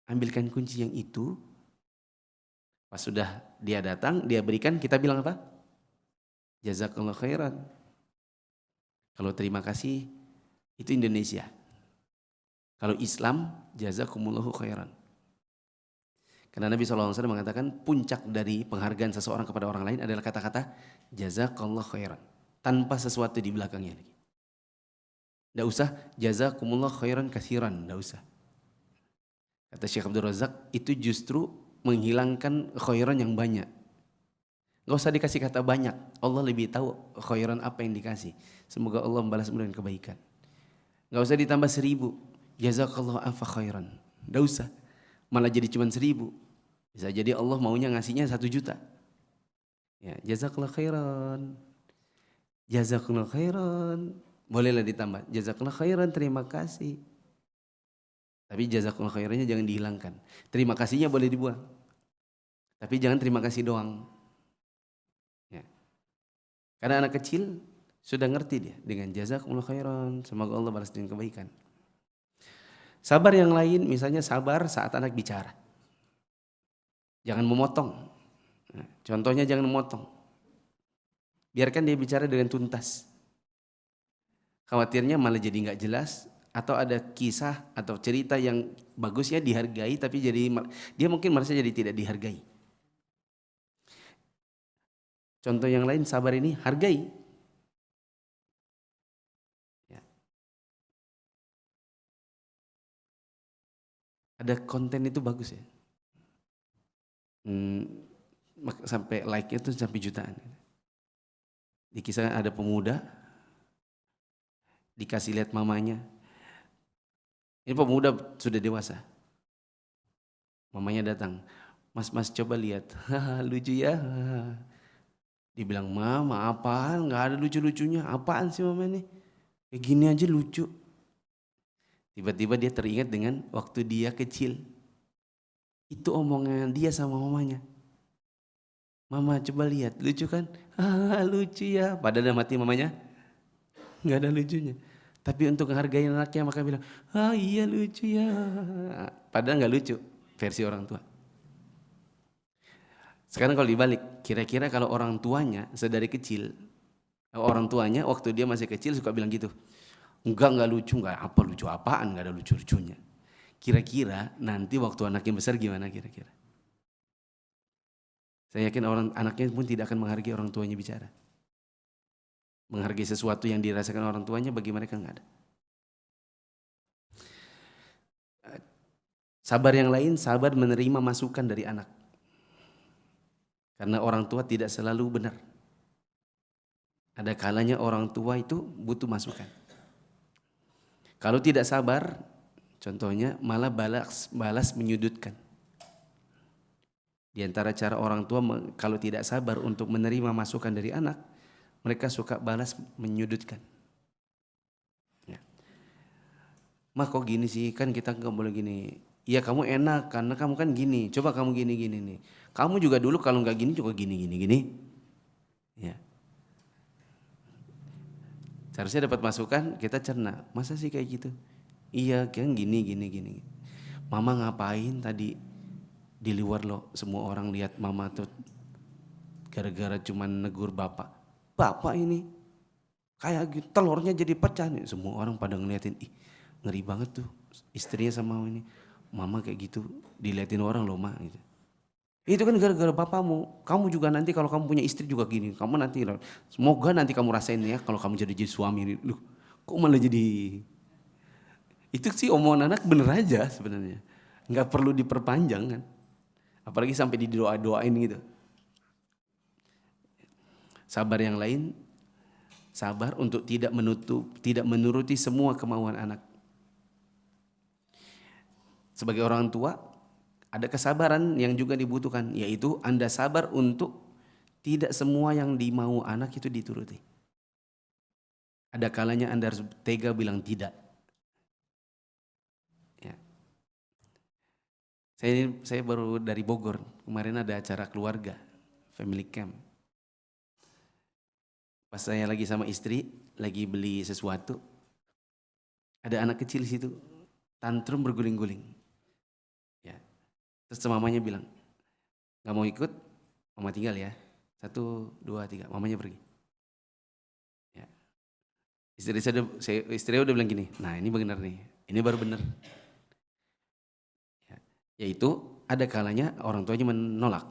ambilkan kunci yang itu. Pas sudah dia datang, dia berikan, kita bilang apa? Jazakallah khairan. Kalau terima kasih, itu Indonesia. Kalau Islam, jazakumullahu khairan. Karena Nabi SAW mengatakan puncak dari penghargaan seseorang kepada orang lain adalah kata-kata jazakallah khairan. Tanpa sesuatu di belakangnya lagi. Tidak usah jazakumullah khairan kasiran, tidak usah. Kata Syekh Abdul Razak, itu justru menghilangkan khairan yang banyak. Gak usah dikasih kata banyak, Allah lebih tahu khairan apa yang dikasih. Semoga Allah membalas dengan kebaikan. Gak usah ditambah 1000, jazakallah alfa khairan. Tidak usah, malah jadi cuma 1000. Bisa jadi Allah maunya ngasihnya 1 juta. Ya, jazakallah khairan. Jazakallah khairan. Bolehlah ditambah. Jazakallah khairan, terima kasih. Tapi jazakallah khairannya jangan dihilangkan. Terima kasihnya boleh dibuang. Tapi jangan terima kasih doang. Ya. Karena anak kecil sudah ngerti dia dengan jazakallah khairan. Semoga Allah balas dengan kebaikan. Sabar yang lain, misalnya sabar saat anak bicara. Jangan memotong. Nah, contohnya jangan memotong. Biarkan dia bicara dengan tuntas. Khawatirnya malah jadi nggak jelas atau ada kisah atau cerita yang bagusnya dihargai tapi jadi dia mungkin merasa jadi tidak dihargai. Contoh yang lain sabar ini hargai. Ya. Ada konten itu bagus ya. Sampai like-nya tuh sampai jutaan. Di kisah ada pemuda dikasih lihat mamanya. Ini pemuda sudah dewasa. Mamanya datang, mas coba lihat, lucu ya. Dibilang, mama apaan, gak ada lucu-lucunya, apaan sih mama ini? Kayak gini aja lucu. Tiba-tiba dia teringat dengan waktu dia kecil. Itu omongan dia sama mamanya. Mama coba lihat, lucu kan? Lucu ya. Padahal dalam hati mamanya nggak ada lucunya. Tapi untuk menghargai anaknya maka bilang, iya lucu ya. Padahal nggak lucu versi orang tua. Sekarang kalau dibalik, kira-kira kalau orang tuanya sedari kecil, orang tuanya waktu dia masih kecil suka bilang gitu, enggak lucu, enggak apa lucu apaan, nggak ada lucu-lucunya. Kira-kira nanti waktu anaknya besar gimana kira-kira? Saya yakin anaknya pun tidak akan menghargai orang tuanya bicara. Menghargai sesuatu yang dirasakan orang tuanya bagi mereka enggak ada. Sabar yang lain, sabar menerima masukan dari anak. Karena orang tua tidak selalu benar. Ada kalanya orang tua itu butuh masukan. Kalau tidak sabar, contohnya malah balas menyudutkan. Di antara cara orang tua kalau tidak sabar untuk menerima masukan dari anak, mereka suka balas menyudutkan. Ya. Mah kok gini sih, kan kita nggak boleh gini. Iya kamu enak karena kamu kan gini. Coba kamu gini nih. Kamu juga dulu kalau nggak gini juga gini. Ya. Seharusnya dapat masukan kita cerna. Masa sih kayak gitu? Iya kan gini. Mama ngapain tadi? Di luar loh semua orang lihat mama tuh gara-gara cuman negur bapak ini kayak gitu, telurnya jadi pecah nih. Semua orang pada ngeliatin, ih ngeri banget tuh istrinya sama ini mama kayak gitu diliatin orang loh mak gitu. Itu kan gara-gara bapakmu. Kamu juga nanti kalau kamu punya istri juga gini, kamu nanti semoga nanti kamu rasain ya kalau kamu jadi suami. Loh kok malah jadi itu sih omongan anak bener aja sebenarnya, nggak perlu diperpanjang kan. Apalagi sampai didoain gitu. Sabar yang lain, sabar untuk tidak menuruti semua kemauan anak. Sebagai orang tua, ada kesabaran yang juga dibutuhkan, yaitu Anda sabar untuk tidak semua yang dimau anak itu dituruti. Ada kalanya Anda harus tega bilang tidak. Saya baru dari Bogor, kemarin ada acara keluarga, family camp. Pas saya lagi sama istri, lagi beli sesuatu, ada anak kecil di situ, tantrum berguling-guling. Ya. Terus mamanya bilang, nggak mau ikut, mama tinggal ya. 1, 2, 3, mamanya pergi. Ya. Istri udah bilang gini, nah ini benar nih, ini baru benar. Ya. Yaitu ada kalanya orang tuanya menolak.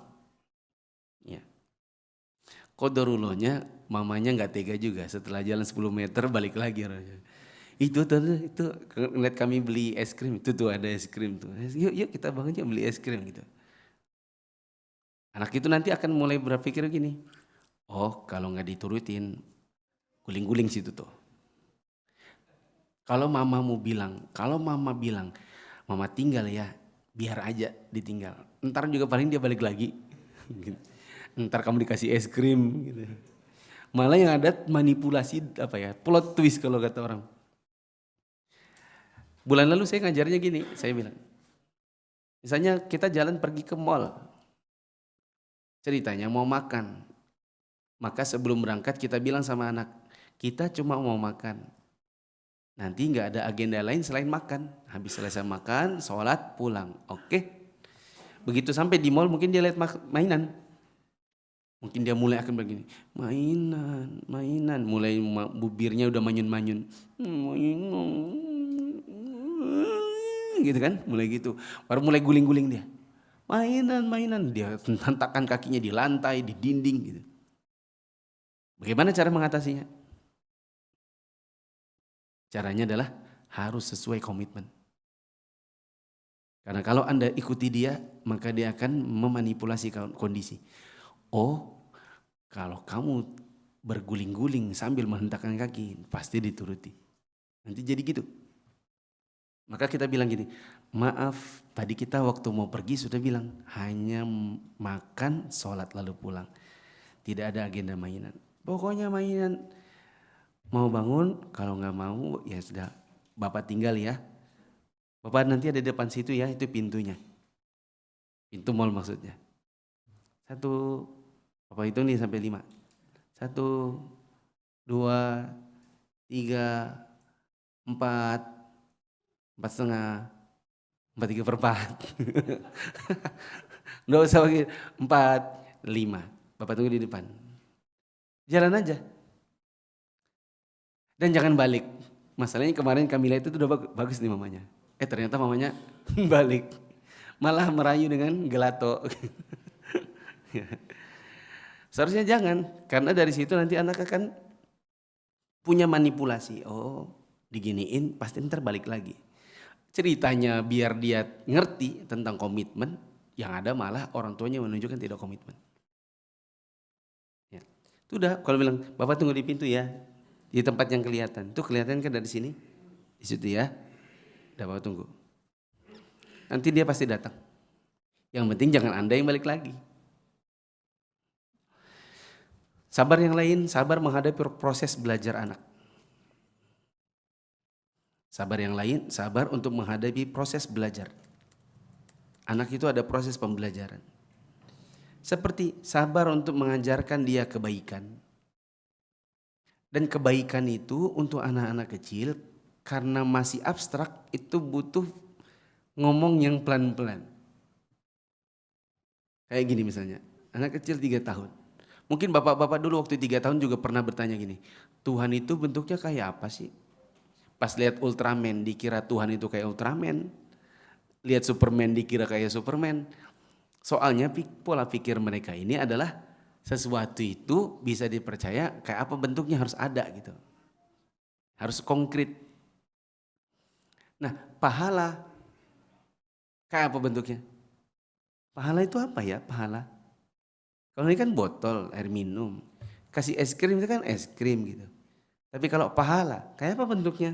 Ya. Qadarullohnya mamanya nggak tega juga, setelah jalan 10 meter balik lagi orangnya. Itu ngeliat kami beli es krim, itu tuh ada es krim tuh. Yuk kita bangun aja beli es krim gitu. Anak itu nanti akan mulai berpikir gini, oh kalau nggak diturutin, guling-guling situ tuh. Kalau mama bilang, mama tinggal ya, biar aja ditinggal. Ntar juga paling dia balik lagi. Ntar kamu dikasih es krim gitu. Malah yang ada manipulasi plot twist kalau kata orang. Bulan lalu saya ngajarnya gini, saya bilang. Misalnya kita jalan pergi ke mall. Ceritanya mau makan. Maka sebelum berangkat kita bilang sama anak, kita cuma mau makan. Nanti nggak ada agenda lain selain makan. Habis selesai makan, sholat, pulang. Oke? Begitu sampai di mall mungkin dia lihat mainan. Mungkin dia mulai akan begini, mainan. Mulai bibirnya udah manyun-manyun. Gitu kan, mulai gitu. Baru mulai guling-guling dia. Mainan. Dia hentakkan kakinya di lantai, di dinding gitu. Bagaimana cara mengatasinya? Caranya adalah harus sesuai komitmen. Karena kalau Anda ikuti dia, maka dia akan memanipulasi kondisi. Oh, kalau kamu berguling-guling sambil menghentakkan kaki, pasti dituruti. Nanti jadi gitu. Maka kita bilang gini, maaf tadi kita waktu mau pergi sudah bilang, hanya makan, sholat lalu pulang. Tidak ada agenda mainan. Pokoknya mainan, mau bangun, kalau nggak mau ya sudah, Bapak tinggal ya. Bapak nanti ada di depan situ ya, itu pintunya. Pintu mall maksudnya. 1, Bapak hitung nih sampai 5. 1, 2, 3, 4, 4,5, 4/3. Nggak usah lagi 4, 5. Bapak tunggu di depan. Jalan aja. Dan jangan balik. Masalahnya kemarin Kamila itu udah bagus nih mamanya. Ternyata mamanya balik. Malah merayu dengan gelato. Seharusnya jangan. Karena dari situ nanti anak akan punya manipulasi. Oh, diginiin pasti ntar balik lagi. Ceritanya biar dia ngerti tentang komitmen, yang ada malah orang tuanya menunjukkan tidak komitmen. Ya. Itu udah, kalau bilang, Bapak tunggu di pintu ya, di tempat yang kelihatan. Itu kelihatan kan dari sini, di situ ya. Udah Bapak tunggu. Nanti dia pasti datang. Yang penting jangan Anda yang balik lagi. Sabar yang lain, sabar menghadapi proses belajar anak. Sabar yang lain, sabar untuk menghadapi proses belajar. Anak itu ada proses pembelajaran. Seperti sabar untuk mengajarkan dia kebaikan. Dan kebaikan itu untuk anak-anak kecil karena masih abstrak itu butuh ngomong yang pelan-pelan. Kayak gini misalnya, anak kecil 3 tahun. Mungkin bapak-bapak dulu waktu 3 tahun juga pernah bertanya gini, Tuhan itu bentuknya kayak apa sih? Pas lihat Ultraman dikira Tuhan itu kayak Ultraman. Lihat Superman dikira kayak Superman. Soalnya pola pikir mereka ini adalah sesuatu itu bisa dipercaya kayak apa bentuknya harus ada gitu. Harus konkret. Nah, pahala kayak apa bentuknya? Pahala itu apa ya pahala? Kalau ini kan botol air minum. Kasih es krim itu kan es krim gitu. Tapi kalau pahala, kayak apa bentuknya?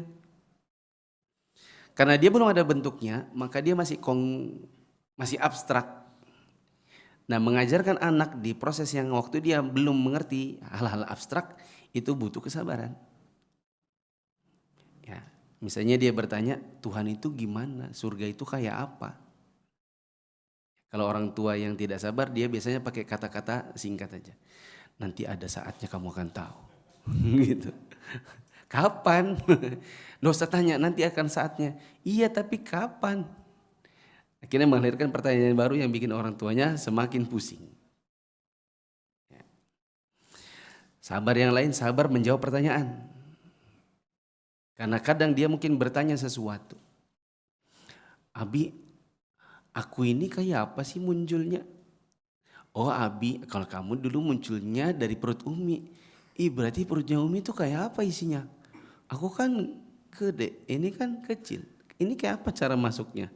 Karena dia belum ada bentuknya, maka dia masih abstrak. Nah, mengajarkan anak di proses yang waktu dia belum mengerti hal-hal abstrak, itu butuh kesabaran. Ya, misalnya dia bertanya, Tuhan itu gimana? Surga itu kayak apa? Kalau orang tua yang tidak sabar, dia biasanya pakai kata-kata singkat aja. Nanti ada saatnya kamu akan tahu. Gitu. Kapan? Nggak usah tanya, nanti akan saatnya. Iya, tapi kapan? Akhirnya melahirkan pertanyaan baru yang bikin orang tuanya semakin pusing. Sabar yang lain, sabar menjawab pertanyaan. Karena kadang dia mungkin bertanya sesuatu. Abi, aku ini kayak apa sih munculnya? Oh Abi, kalau kamu dulu munculnya dari perut Umi. Berarti perutnya Umi itu kayak apa isinya? Aku kan gede, ini kan kecil. Ini kayak apa cara masuknya?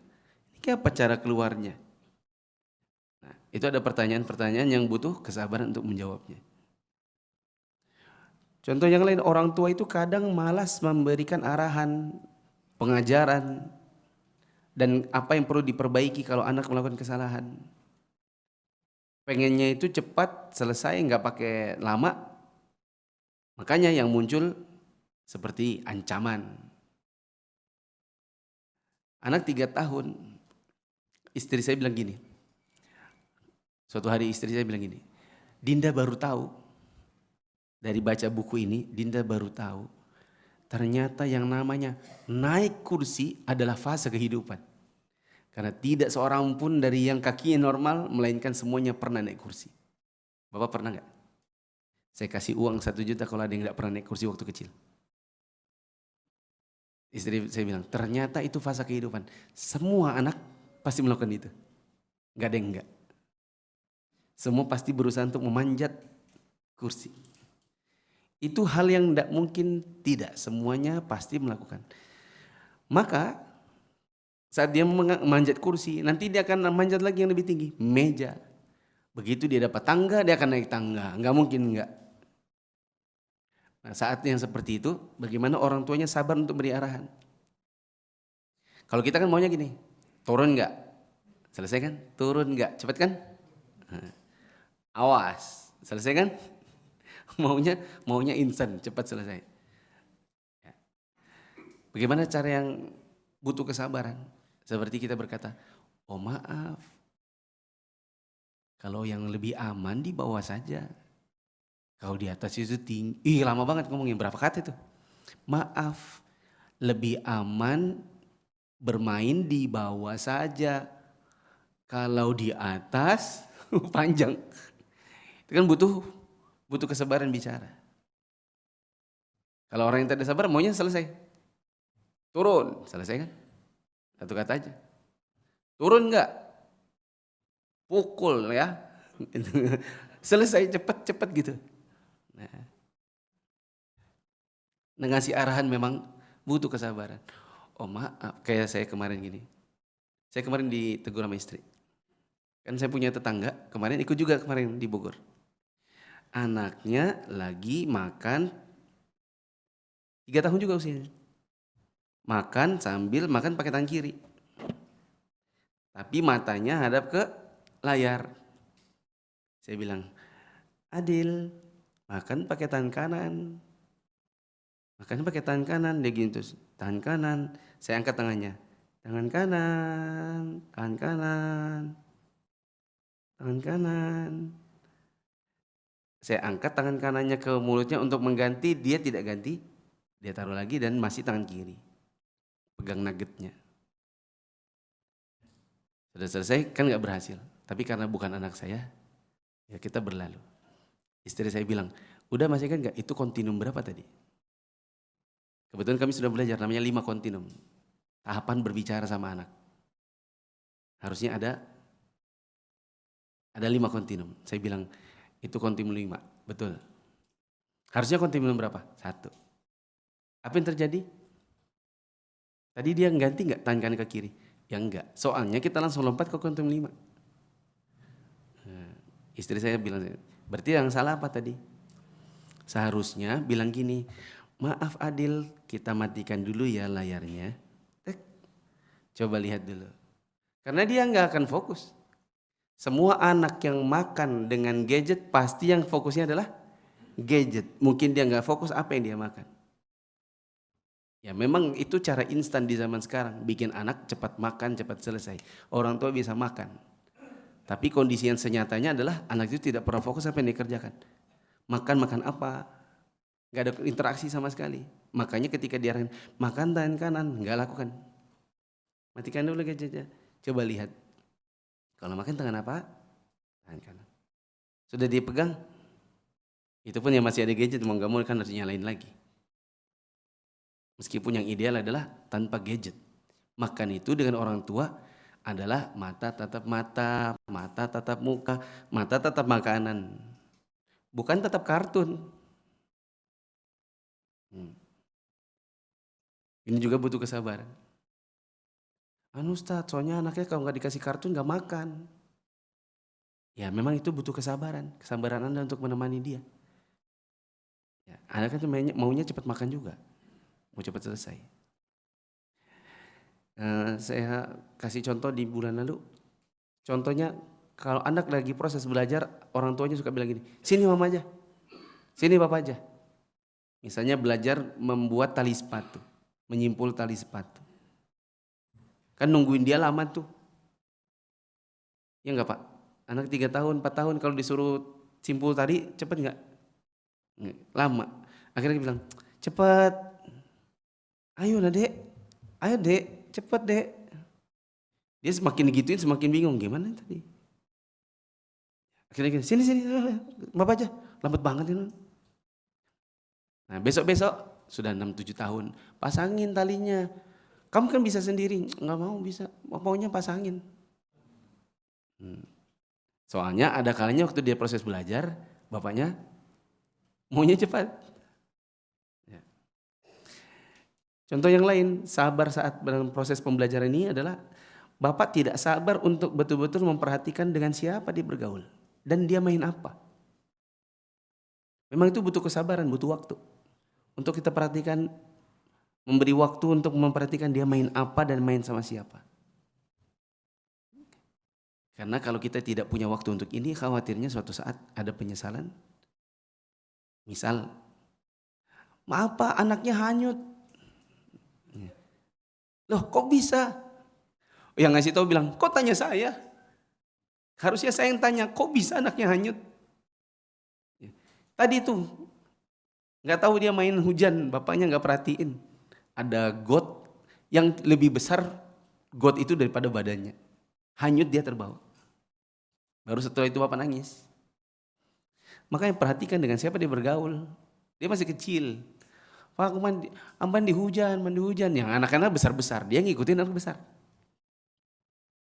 Ini kayak apa cara keluarnya? Nah, itu ada pertanyaan-pertanyaan yang butuh kesabaran untuk menjawabnya. Contoh yang lain, orang tua itu kadang malas memberikan arahan, pengajaran, dan apa yang perlu diperbaiki kalau anak melakukan kesalahan. Pengennya itu cepat selesai, nggak pakai lama. Makanya yang muncul seperti ancaman. Anak 3 tahun, istri saya bilang gini. Suatu hari istri saya bilang gini, Dinda baru tahu, dari baca buku ini, Dinda baru tahu, ternyata yang namanya naik kursi adalah fase kehidupan. Karena tidak seorang pun dari yang kakinya normal, melainkan semuanya pernah naik kursi. Bapak pernah nggak? Saya kasih uang 1 juta kalau ada yang nggak pernah naik kursi waktu kecil. Istri saya bilang, ternyata itu fase kehidupan. Semua anak pasti melakukan itu. Nggak ada yang enggak. Semua pasti berusaha untuk memanjat kursi. Itu hal yang tidak mungkin tidak. Semuanya pasti melakukan. Maka saat dia memanjat kursi, nanti dia akan manjat lagi yang lebih tinggi, meja. Begitu dia dapat tangga, dia akan naik tangga. Nggak mungkin enggak. Nah, saat yang seperti itu, bagaimana orang tuanya sabar untuk beri arahan? Kalau kita kan maunya gini, turun enggak? Selesai kan? Turun enggak? Cepat kan? Awas, selesai kan? Maunya instan, cepat selesai. Bagaimana cara yang butuh kesabaran? Seperti kita berkata, oh maaf, kalau yang lebih aman di bawah saja. Kalau di atas itu tinggi, lama banget ngomongin, berapa kata itu? Maaf, lebih aman bermain di bawah saja. Kalau di atas panjang. Itu kan butuh kesabaran bicara. Kalau orang yang tidak sabar maunya selesai. Turun, selesai kan? Satu kata aja. Turun enggak? Pukul ya. Selesai cepat gitu. Nah, ngasih arahan memang butuh kesabaran. Oh maaf, kayak saya kemarin gini. Saya kemarin ditegur sama istri. Kan saya punya tetangga, kemarin ikut juga kemarin di Bogor. Anaknya lagi makan, 3 tahun juga usianya. Makan sambil makan pakai tangan kiri. Tapi matanya hadap ke layar. Saya bilang, Adil, makan pakai tangan kanan. Makan pakai tangan kanan. Dia gini terus, tangan kanan. Saya angkat tangannya. Tangan kanan, tangan kanan, tangan kanan. Saya angkat tangan kanannya ke mulutnya untuk mengganti, dia tidak ganti. Dia taruh lagi dan masih tangan kiri. Pegang nuggetnya. Sudah selesai kan gak berhasil. Tapi karena bukan anak saya, ya kita berlalu. Istri saya bilang, udah masih kan gak? Itu kontinum berapa tadi? Kebetulan kami sudah belajar, namanya 5 kontinum. Tahapan berbicara sama anak. Harusnya ada 5 kontinum. Saya bilang, itu kontinum 5, betul. Harusnya kontinum berapa? 1. Apa yang terjadi? Tadi dia ganti gak tangan kanan ke kiri? Ya enggak, soalnya kita langsung lompat ke kontinum 5. Nah, istri saya bilang, berarti yang salah apa tadi? Seharusnya bilang gini, maaf Adil, kita matikan dulu ya layarnya. Coba lihat dulu. Karena dia nggak akan fokus. Semua anak yang makan dengan gadget pasti yang fokusnya adalah gadget. Mungkin dia nggak fokus apa yang dia makan. Ya memang itu cara instan di zaman sekarang. Bikin anak cepat makan, cepat selesai. Orang tua bisa makan. Tapi kondisi yang senyatanya adalah anak itu tidak pernah fokus apa yang dikerjakan. Makan apa, nggak ada interaksi sama sekali. Makanya ketika diarahin makan tangan kanan, nggak lakukan. Matikan dulu gadgetnya. Coba lihat. Kalau makan tangan apa? Tangan kanan. Sudah dipegang? Itu pun yang masih ada gadget, mau nggak mau kan harus nyalain lagi. Meskipun yang ideal adalah tanpa gadget. Makan itu dengan orang tua adalah mata tatap mata, mata tatap muka, mata tatap makanan. Bukan tatap kartun. Ini juga butuh kesabaran. Ustadz, soalnya anaknya kalau nggak dikasih kartun nggak makan. Ya memang itu butuh kesabaran Anda untuk menemani dia. Ya, Anda kan maunya cepat makan juga, mau cepat selesai. Saya kasih contoh di bulan lalu. Contohnya kalau anak lagi proses belajar, orang tuanya suka bilang gini, sini mama aja, sini papa aja. Misalnya belajar membuat tali sepatu, menyimpul tali sepatu. Kan nungguin dia lama tuh. Ya enggak Pak? Anak 3 tahun, 4 tahun kalau disuruh simpul tali cepet enggak? Lama. Akhirnya dia bilang, cepet. Ayo dek, ayo dek, cepet dek. Dia semakin digituin semakin bingung, gimana tadi? Akhirnya sini, bapak aja, lambat banget ini. Nah besok sudah 6-7 tahun, pasangin talinya. Kamu kan bisa sendiri, nggak mau bisa, maunya pasangin. Soalnya ada kalanya waktu dia proses belajar, bapaknya maunya cepat. Ya. Contoh yang lain, sabar saat dalam proses pembelajaran ini adalah bapak tidak sabar untuk betul-betul memperhatikan dengan siapa dia bergaul dan dia main apa. Memang itu butuh kesabaran, butuh waktu untuk kita perhatikan, memberi waktu untuk memperhatikan dia main apa dan main sama siapa. Karena kalau kita tidak punya waktu untuk ini, khawatirnya suatu saat ada penyesalan. Misal, maaf Pak, anaknya hanyut. Loh kok bisa? Yang ngasih tahu bilang, kok tanya saya? Harusnya saya yang tanya, kok bisa anaknya hanyut? Tadi tuh, nggak tahu dia main hujan, bapaknya nggak perhatiin. Ada got yang lebih besar got itu daripada badannya. Hanyut dia terbawa. Baru setelah itu bapak nangis. Makanya perhatikan dengan siapa dia bergaul. Dia masih kecil. Pak aku mandi hujan. Yang anak-anak besar-besar, dia ngikutin anak besar.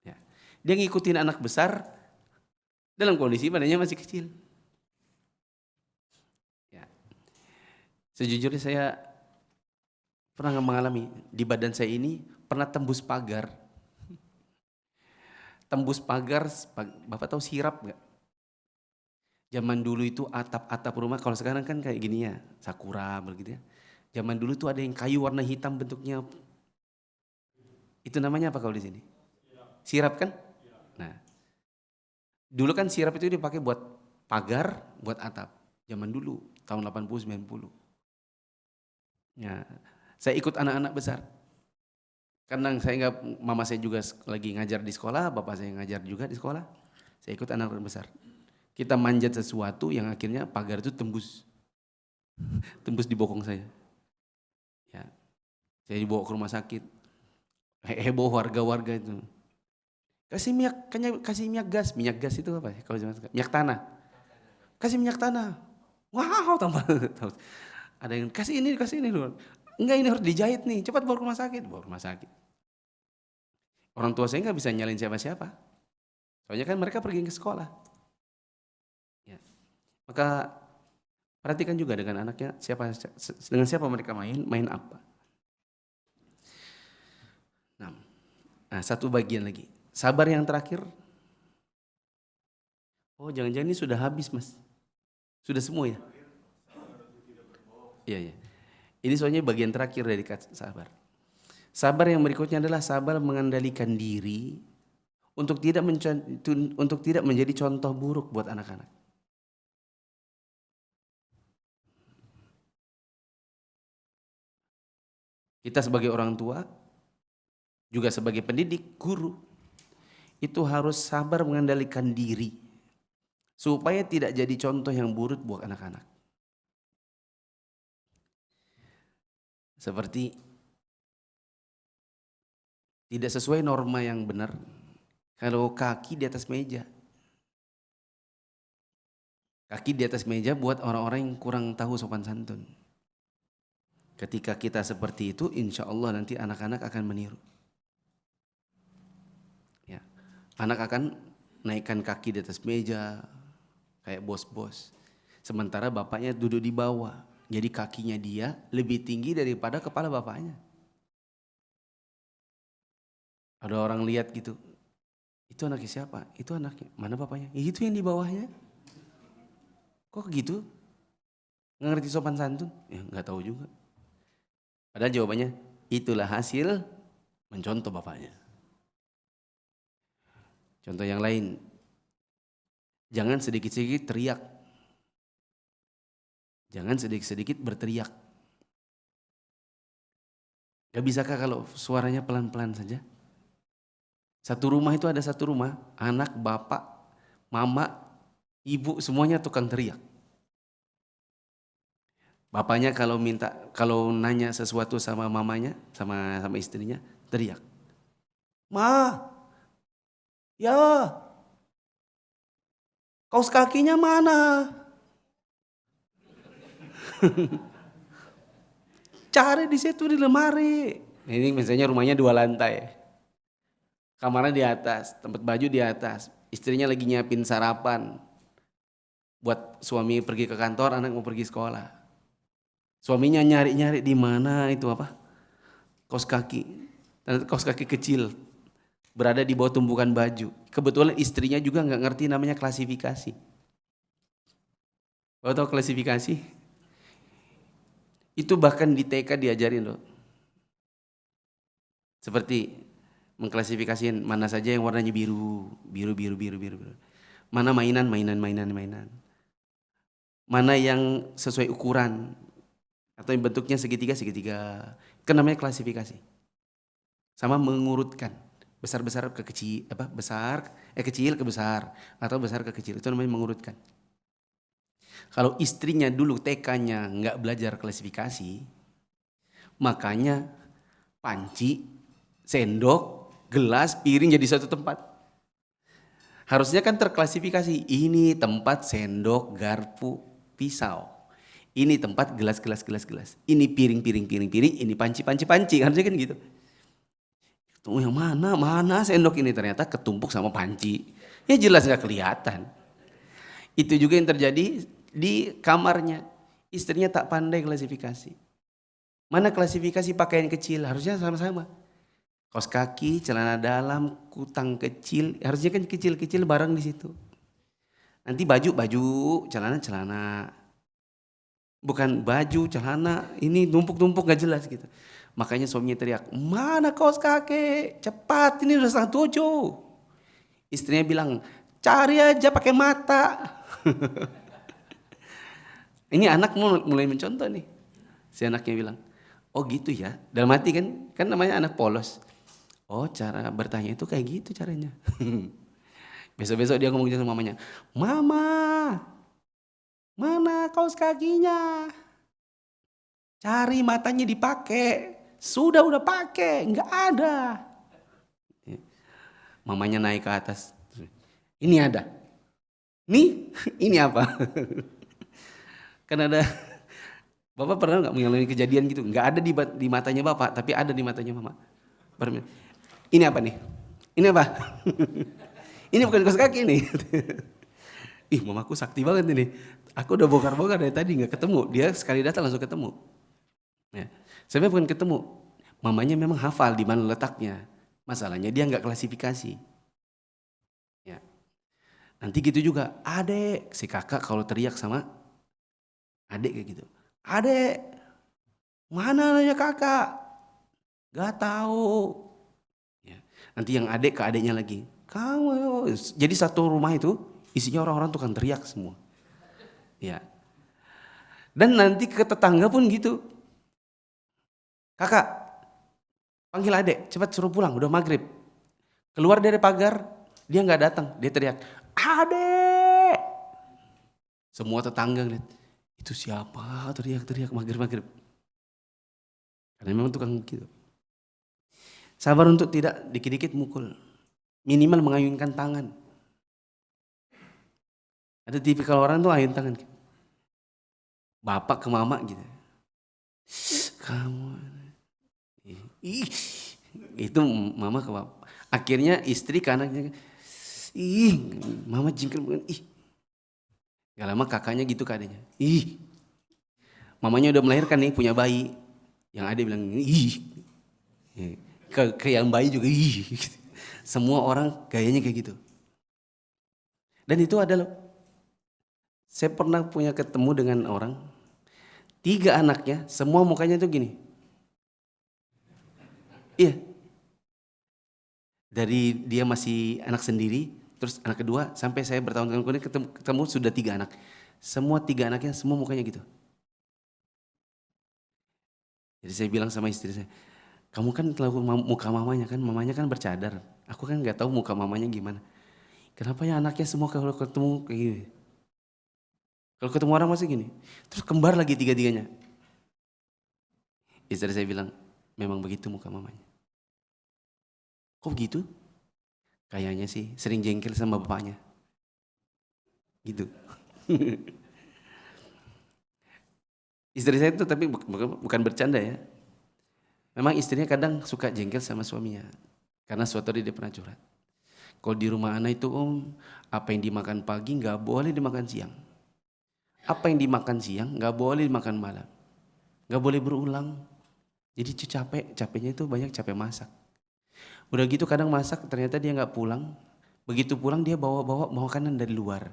Ya. Dia ngikutin anak besar dalam kondisi badannya masih kecil. Ya. Sejujurnya saya pernah mengalami di badan saya ini pernah tembus pagar. Tembus pagar, Bapak tahu sirap nggak? Zaman dulu itu atap-atap rumah, kalau sekarang kan kayak gini ya, sakura begitu ya. Zaman dulu tuh ada yang kayu warna hitam bentuknya. Itu namanya apa kalau di sini? Sirap kan? Nah, dulu kan sirap itu dipakai buat pagar, buat atap. Zaman dulu, tahun 80 90. Ya, saya ikut anak-anak besar. Karena mama saya juga lagi ngajar di sekolah, bapak saya ngajar juga di sekolah. Saya ikut anak besar. Kita manjat sesuatu yang akhirnya pagar itu tembus di bokong saya. Ya, saya dibawa ke rumah sakit. Heboh warga-warga itu. Kasih minyak gas itu apa? Kalau minyak tanah. Kasih minyak tanah. Wow, tambah. Ada yang kasih ini dulu. Enggak, ini harus dijahit nih. Cepat bawa ke rumah sakit. Orang tua saya nggak bisa nyalin siapa-siapa. Soalnya kan mereka pergi ke sekolah. Ya. Maka perhatikan juga dengan anaknya dengan siapa mereka main apa. Nah, satu bagian lagi. Sabar yang terakhir. Oh, jangan-jangan ini sudah habis, Mas. Sudah semua ya? Iya. Ini soalnya bagian terakhir dari sabar. Sabar yang berikutnya adalah sabar mengendalikan diri untuk tidak menjadi contoh buruk buat anak-anak. Kita sebagai orang tua, juga sebagai pendidik, guru, itu harus sabar mengendalikan diri supaya tidak jadi contoh yang buruk buat anak-anak. Seperti tidak sesuai norma yang benar kalau kaki di atas meja. Kaki di atas meja buat orang-orang yang kurang tahu sopan santun. Ketika kita seperti itu, insya Allah nanti anak-anak akan meniru. Ya. Anak akan naikkan kaki di atas meja, kayak bos-bos. Sementara bapaknya duduk di bawah. Jadi kakinya dia lebih tinggi daripada kepala bapaknya. Ada orang lihat gitu. Itu anaknya siapa? Itu anaknya. Mana bapaknya? Ya, itu yang di bawahnya. Kok gitu? Nggak ngerti sopan santun? Ya nggak tahu juga. Padahal jawabannya, itulah hasil mencontoh bapaknya. Contoh yang lain, jangan sedikit-sedikit teriak. Jangan sedikit-sedikit berteriak. Gak bisakah kalau suaranya pelan-pelan saja? Satu rumah itu ada satu rumah, anak, bapak, mama, ibu semuanya tukang teriak. Bapaknya kalau nanya sesuatu sama mamanya, sama istrinya, teriak. Ma, ya, kaos kakinya mana? Cari di situ di lemari. Ini misalnya rumahnya 2 lantai. Kamarnya di atas, tempat baju di atas. Istrinya lagi nyiapin sarapan. Buat suami pergi ke kantor, anak mau pergi sekolah. Suaminya nyari-nyari di mana itu apa? Kaos kaki. Dan kaos kaki kecil. Berada di bawah tumpukan baju. Kebetulan istrinya juga nggak ngerti namanya klasifikasi. Kau tahu klasifikasi? Itu bahkan di TK diajarin loh. Seperti mengklasifikasikan mana saja yang warnanya biru. Mana mainan. Mana yang sesuai ukuran atau yang bentuknya segitiga. Kan namanya klasifikasi. Sama mengurutkan besar ke kecil, kecil ke besar atau besar ke kecil. Itu namanya mengurutkan. Kalau istrinya dulu TK-nya nggak belajar klasifikasi, makanya panci, sendok, gelas, piring jadi satu tempat. Harusnya kan terklasifikasi, ini tempat sendok, garpu, pisau. Ini tempat gelas. Ini piring, ini panci. Harusnya kan gitu. Tuh yang mana sendok ini ternyata ketumpuk sama panci. Ya jelas nggak kelihatan. Itu juga yang terjadi di kamarnya. Istrinya tak pandai klasifikasi. Mana klasifikasi pakaian kecil? Harusnya sama-sama. Kaos kaki, celana dalam, kutang kecil. Harusnya kan kecil-kecil barang di situ. Nanti baju, celana. Bukan baju, celana, ini numpuk-numpuk gak jelas gitu. Makanya suaminya teriak, mana kaos kaki? Cepat, ini udah 6:30. Istrinya bilang, cari aja pakai mata. Ini anak mulai mencontoh nih. Si anaknya bilang, oh gitu ya. Dalam hati kan namanya anak polos. Oh cara bertanya itu kayak gitu caranya. Besok-besok dia ngomong sama mamanya, Mama, mana kaos kakinya? Cari matanya dipakai. Udah pakai, nggak ada. Mamanya naik ke atas. Ini ada. Ini apa? Kan ada. Bapak pernah nggak mengalami kejadian gitu? Nggak ada di matanya bapak, tapi ada di matanya mama. Ini apa nih? Ini apa? Ini bukan kaos kaki nih. Ih, mamaku sakti banget ini. Aku udah bongkar-bongkar dari tadi nggak ketemu. Dia sekali datang langsung ketemu. Ya. Sebenarnya bukan ketemu. Mamanya memang hafal di mana letaknya. Masalahnya dia nggak klasifikasi. Ya. Nanti gitu juga. Adek, si kakak kalau teriak sama adek kayak gitu. Adek, mana nanya kakak? Gak tahu. Ya. Nanti yang adek ke adeknya lagi. Kamu. Jadi satu rumah itu isinya orang-orang tukang teriak semua. Ya. Dan nanti ke tetangga pun gitu. Kakak, panggil adek, cepat suruh pulang, udah maghrib. Keluar dari pagar, Dia nggak datang, dia teriak, "Adek!" Semua tetangga ngeliat, itu siapa teriak-teriak maghrib-maghrib. Karena memang tukang gitu. Sabar untuk tidak dikit-dikit mukul. Minimal mengayunkan tangan. Ada tipikal orang tuh ayun tangan. Bapak ke mama gitu. Kamu, ih, itu mama ke bapak. Akhirnya istri ke anaknya, ih, mama jingkir bukan, ih. Gak lama kakaknya gitu ke adanya, ih. Mamanya udah melahirkan nih, punya bayi. Yang ada bilang, ih. Ke yang bayi juga, ih. Semua orang gayanya kayak gitu. Dan itu adalah, saya pernah punya ketemu dengan orang, 3 anaknya, semua mukanya tuh gini. Iya. Dari dia masih anak sendiri, terus anak kedua, sampai saya bertahun-tahun kemudian ketemu sudah 3 anak. Semua 3 anaknya, semua mukanya gitu. Jadi saya bilang sama istri saya, kamu kan tahu muka mamanya kan bercadar. Aku kan nggak tahu muka mamanya gimana. Kenapa ya anaknya semua kalau ketemu kayak gini? Kalau ketemu orang masih gini. Terus kembar lagi 3-tiganya. Istri saya bilang, memang begitu muka mamanya. Kok begitu? Kayaknya sih sering jengkel sama bapaknya. Gitu. Istri saya itu tapi bukan bercanda ya. Memang istrinya kadang suka jengkel sama suaminya. Karena suatu hari dia pernah curhat. Kalau di rumah anak itu apa yang dimakan pagi nggak boleh dimakan siang. Apa yang dimakan siang nggak boleh dimakan malam. Nggak boleh berulang. Jadi capeknya itu banyak capek masak. Udah gitu kadang masak ternyata dia nggak pulang. Begitu pulang dia bawa makanan dari luar.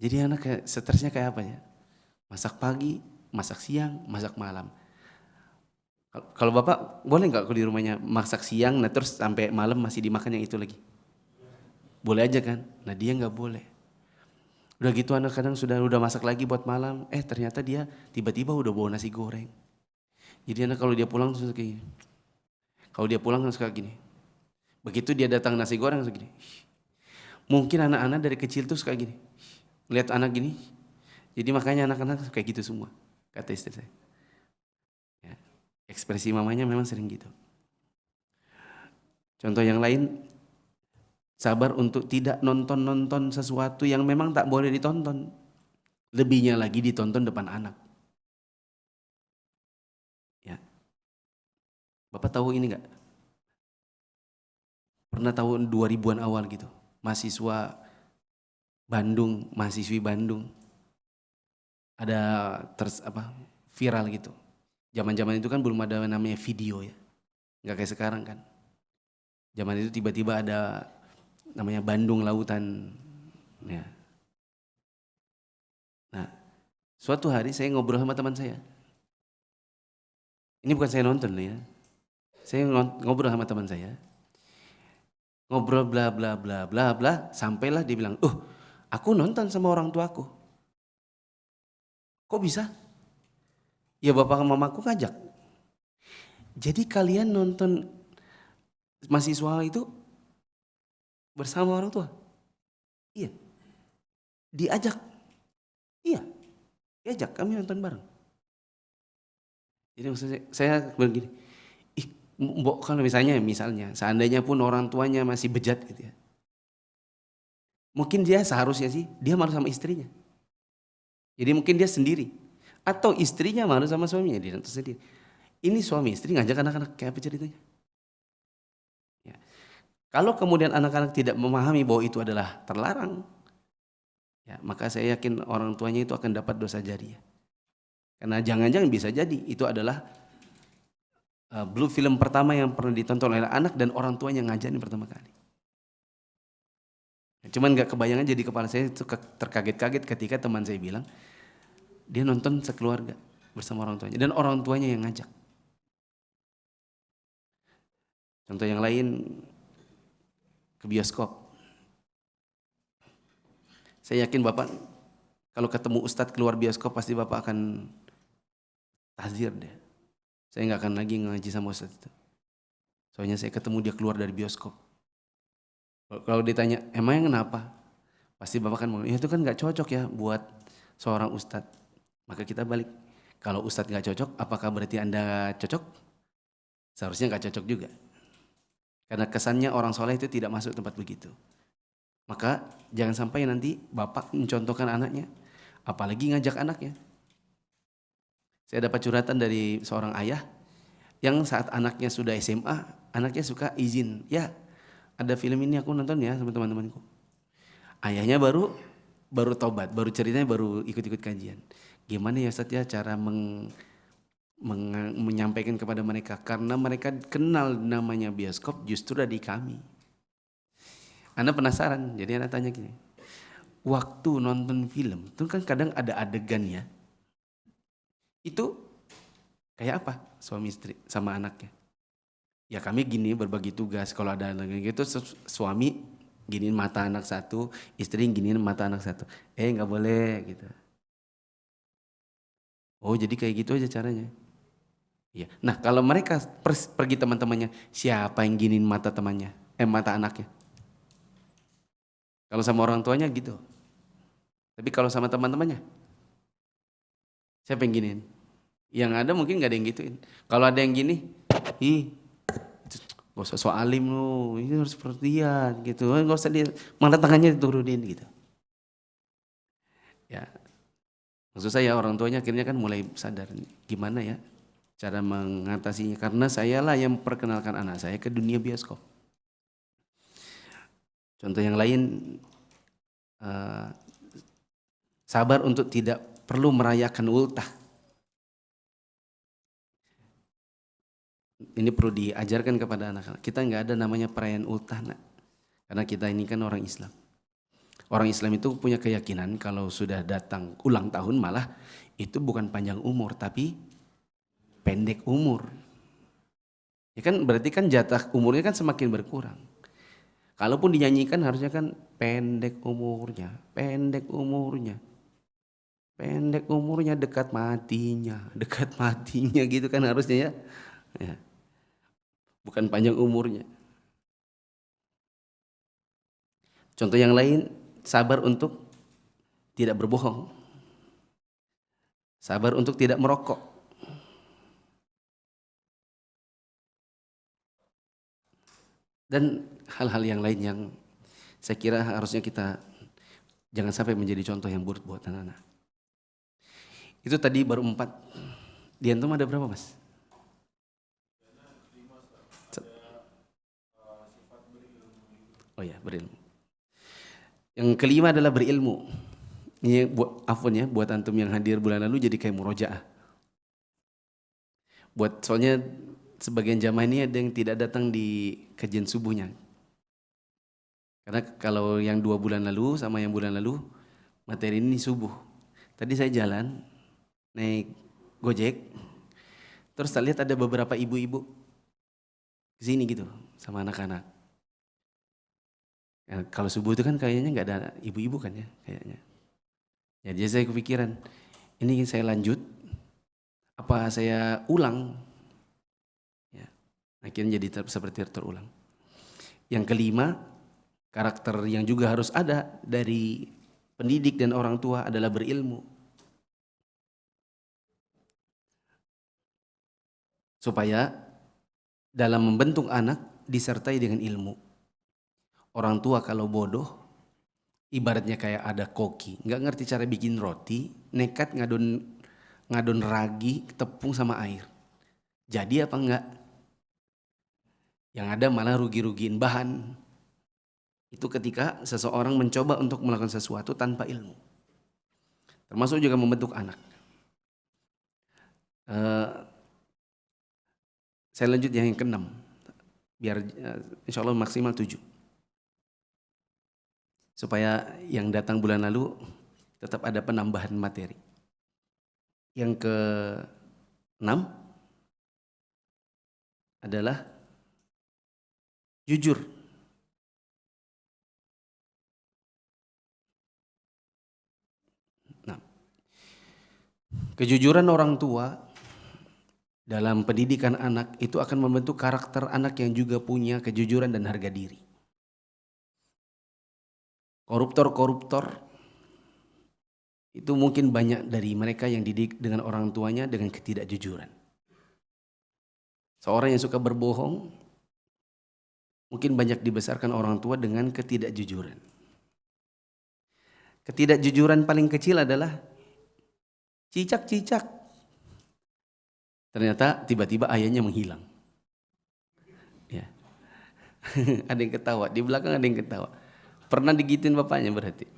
Jadi anak kayak stresnya kayak apa ya? Masak pagi, masak siang, masak malam. Kalau bapak boleh nggak kalau di rumahnya masak siang, nah terus sampai malam masih dimakan yang itu lagi? Boleh aja kan? Nah dia nggak boleh. Udah gitu anak kadang udah masak lagi buat malam, ternyata dia tiba-tiba udah bawa nasi goreng. Jadi anak kalau dia pulang terus kayak gini. Kalau dia pulang suka gini. Begitu dia datang nasi goreng langsung gini. Mungkin anak-anak dari kecil tuh suka gini. Lihat anak gini. Jadi makanya anak-anak kayak gitu semua. Kata istri saya. Ya, ekspresi mamanya memang sering gitu. Contoh yang lain, sabar untuk tidak nonton-nonton sesuatu yang memang tak boleh ditonton. Lebihnya lagi ditonton depan anak. Ya. Bapak tahu ini enggak? Pernah tahun 2000-an awal gitu. Mahasiswi Bandung ada viral gitu. Zaman-zaman itu kan belum ada namanya video ya. Enggak kayak sekarang kan. Zaman itu tiba-tiba ada namanya Bandung Lautan. Ya. Nah, suatu hari saya ngobrol sama teman saya. Ini bukan saya nonton ya. Saya ngobrol sama teman saya. Ngobrol bla bla bla bla bla, sampailah dia bilang, aku nonton sama orang tuaku. Kok bisa? Ya bapak sama mamaku ngajak. Jadi kalian nonton mahasiswa itu bersama orang tua? Iya. Diajak? Iya. Diajak, kami nonton bareng. Jadi maksudnya saya begini, mbok kalau misalnya seandainya pun orang tuanya masih bejat gitu ya. Mungkin dia seharusnya sih dia malu sama istrinya. Jadi mungkin dia sendiri atau istrinya malu sama suaminya dia nonton sendiri. Ini suami istri ngajak anak-anak kayak apa ceritanya? Ya. Kalau kemudian anak-anak tidak memahami bahwa itu adalah terlarang, ya maka saya yakin orang tuanya itu akan dapat dosa jariah. Karena jangan-jangan bisa jadi itu adalah blue film pertama yang pernah ditonton oleh anak dan orang tuanya ngajarin pertama kali. Cuman nggak kebayangan jadi kepala saya itu terkaget-kaget ketika teman saya bilang dia nonton sekeluarga bersama orang tuanya dan orang tuanya yang ngajak. Contoh yang lain ke bioskop. Saya yakin bapak kalau ketemu ustadz keluar bioskop pasti bapak akan tahzir deh. Saya nggak akan lagi ngaji sama ustadz itu. Soalnya saya ketemu dia keluar dari bioskop. Kalau ditanya, emangnya kenapa? Pasti bapak kan ngomong, ya itu kan nggak cocok ya buat seorang ustadz. Maka kita balik, kalau ustadz nggak cocok, apakah berarti Anda cocok? Seharusnya nggak cocok juga. Karena kesannya orang soleh itu tidak masuk tempat begitu. Maka jangan sampai nanti bapak mencontohkan anaknya, apalagi ngajak anaknya. Saya dapat curhatan dari seorang ayah yang saat anaknya sudah SMA, anaknya suka izin, ya ada film ini aku nonton ya sama teman-temanku. Ayahnya baru tobat, baru ceritanya baru ikut-ikut kajian. Gimana ya Ustaz ya cara menyampaikan kepada mereka, karena mereka kenal namanya bioskop justru dari kami. Anda penasaran, jadi Anda tanya gini, waktu nonton film itu kan kadang ada adegan ya, itu kayak apa suami istri sama anaknya? Ya kami gini berbagi tugas, kalau ada adegan gitu suami giniin mata anak satu, istri giniin mata anak satu, nggak boleh gitu. Oh jadi kayak gitu aja caranya. Ya. Nah kalau mereka pergi teman-temannya, siapa yang giniin mata temannya? Mata anaknya. Kalau sama orang tuanya gitu. Tapi kalau sama teman-temannya, siapa yang giniin? Yang ada mungkin nggak ada yang gituin. Kalau ada yang gini, ih, gak usah so alim lu, ini harus perhatian gitu. Gak usah malah tangannya diturunin gitu. Ya, maksud saya orang tuanya akhirnya kan mulai sadar gimana ya cara mengatasinya, karena sayalah yang memperkenalkan anak saya ke dunia bioskop. Contoh yang lain, sabar untuk tidak perlu merayakan ultah. Ini perlu diajarkan kepada anak-anak. Kita nggak ada namanya perayaan ultah, nak. Karena kita ini kan orang Islam. Orang Islam itu punya keyakinan kalau sudah datang ulang tahun malah itu bukan panjang umur tapi pendek umur. Ya kan berarti kan jatah umurnya kan semakin berkurang. Kalaupun dinyanyikan harusnya kan pendek umurnya, pendek umurnya, pendek umurnya dekat matinya gitu kan harusnya ya. Ya. Bukan panjang umurnya. Contoh yang lain, sabar untuk tidak berbohong. Sabar untuk tidak merokok. Dan hal-hal yang lain yang saya kira harusnya kita jangan sampai menjadi contoh yang buruk buat anak-anak. Itu tadi baru 4. Di antum ada berapa Mas? Oh ya, berilmu. Yang kelima adalah berilmu. Ini buat antum yang hadir bulan lalu jadi kayak murojaah. Soalnya sebagian jamaah ini ada yang tidak datang di kajian subuhnya. Karena kalau yang 2 bulan lalu sama yang bulan lalu materi ini subuh. Tadi saya jalan naik Gojek, terus saya lihat ada beberapa ibu-ibu kesini gitu sama anak-anak. Ya, kalau subuh itu kan kayaknya nggak ada ibu-ibu kan ya kayaknya. Ya, jadi saya kepikiran, ini saya lanjut, apa saya ulang? Ya, akhirnya jadi seperti terulang. Yang kelima, karakter yang juga harus ada dari pendidik dan orang tua adalah berilmu. Supaya dalam membentuk anak disertai dengan ilmu. Orang tua kalau bodoh, ibaratnya kayak ada koki, nggak ngerti cara bikin roti, nekat ngadon ragi, tepung sama air. Jadi apa enggak? Yang ada malah rugi-rugiin bahan. Itu ketika seseorang mencoba untuk melakukan sesuatu tanpa ilmu. Termasuk juga membentuk anak. Saya lanjut yang ke-6. Biar insya Allah maksimal 7. Supaya yang datang bulan lalu tetap ada penambahan materi. Yang ke-6 adalah jujur. Nah, kejujuran orang tua dalam pendidikan anak itu akan membentuk karakter anak yang juga punya kejujuran dan harga diri. Koruptor-koruptor itu mungkin banyak dari mereka yang dididik dengan orang tuanya dengan ketidakjujuran. Seorang yang suka berbohong mungkin banyak dibesarkan orang tua dengan ketidakjujuran. Ketidakjujuran paling kecil adalah cicak-cicak. Ternyata tiba-tiba ayahnya menghilang. Ya. Ada yang ketawa, di belakang ada yang ketawa. Pernah digituin bapaknya berarti.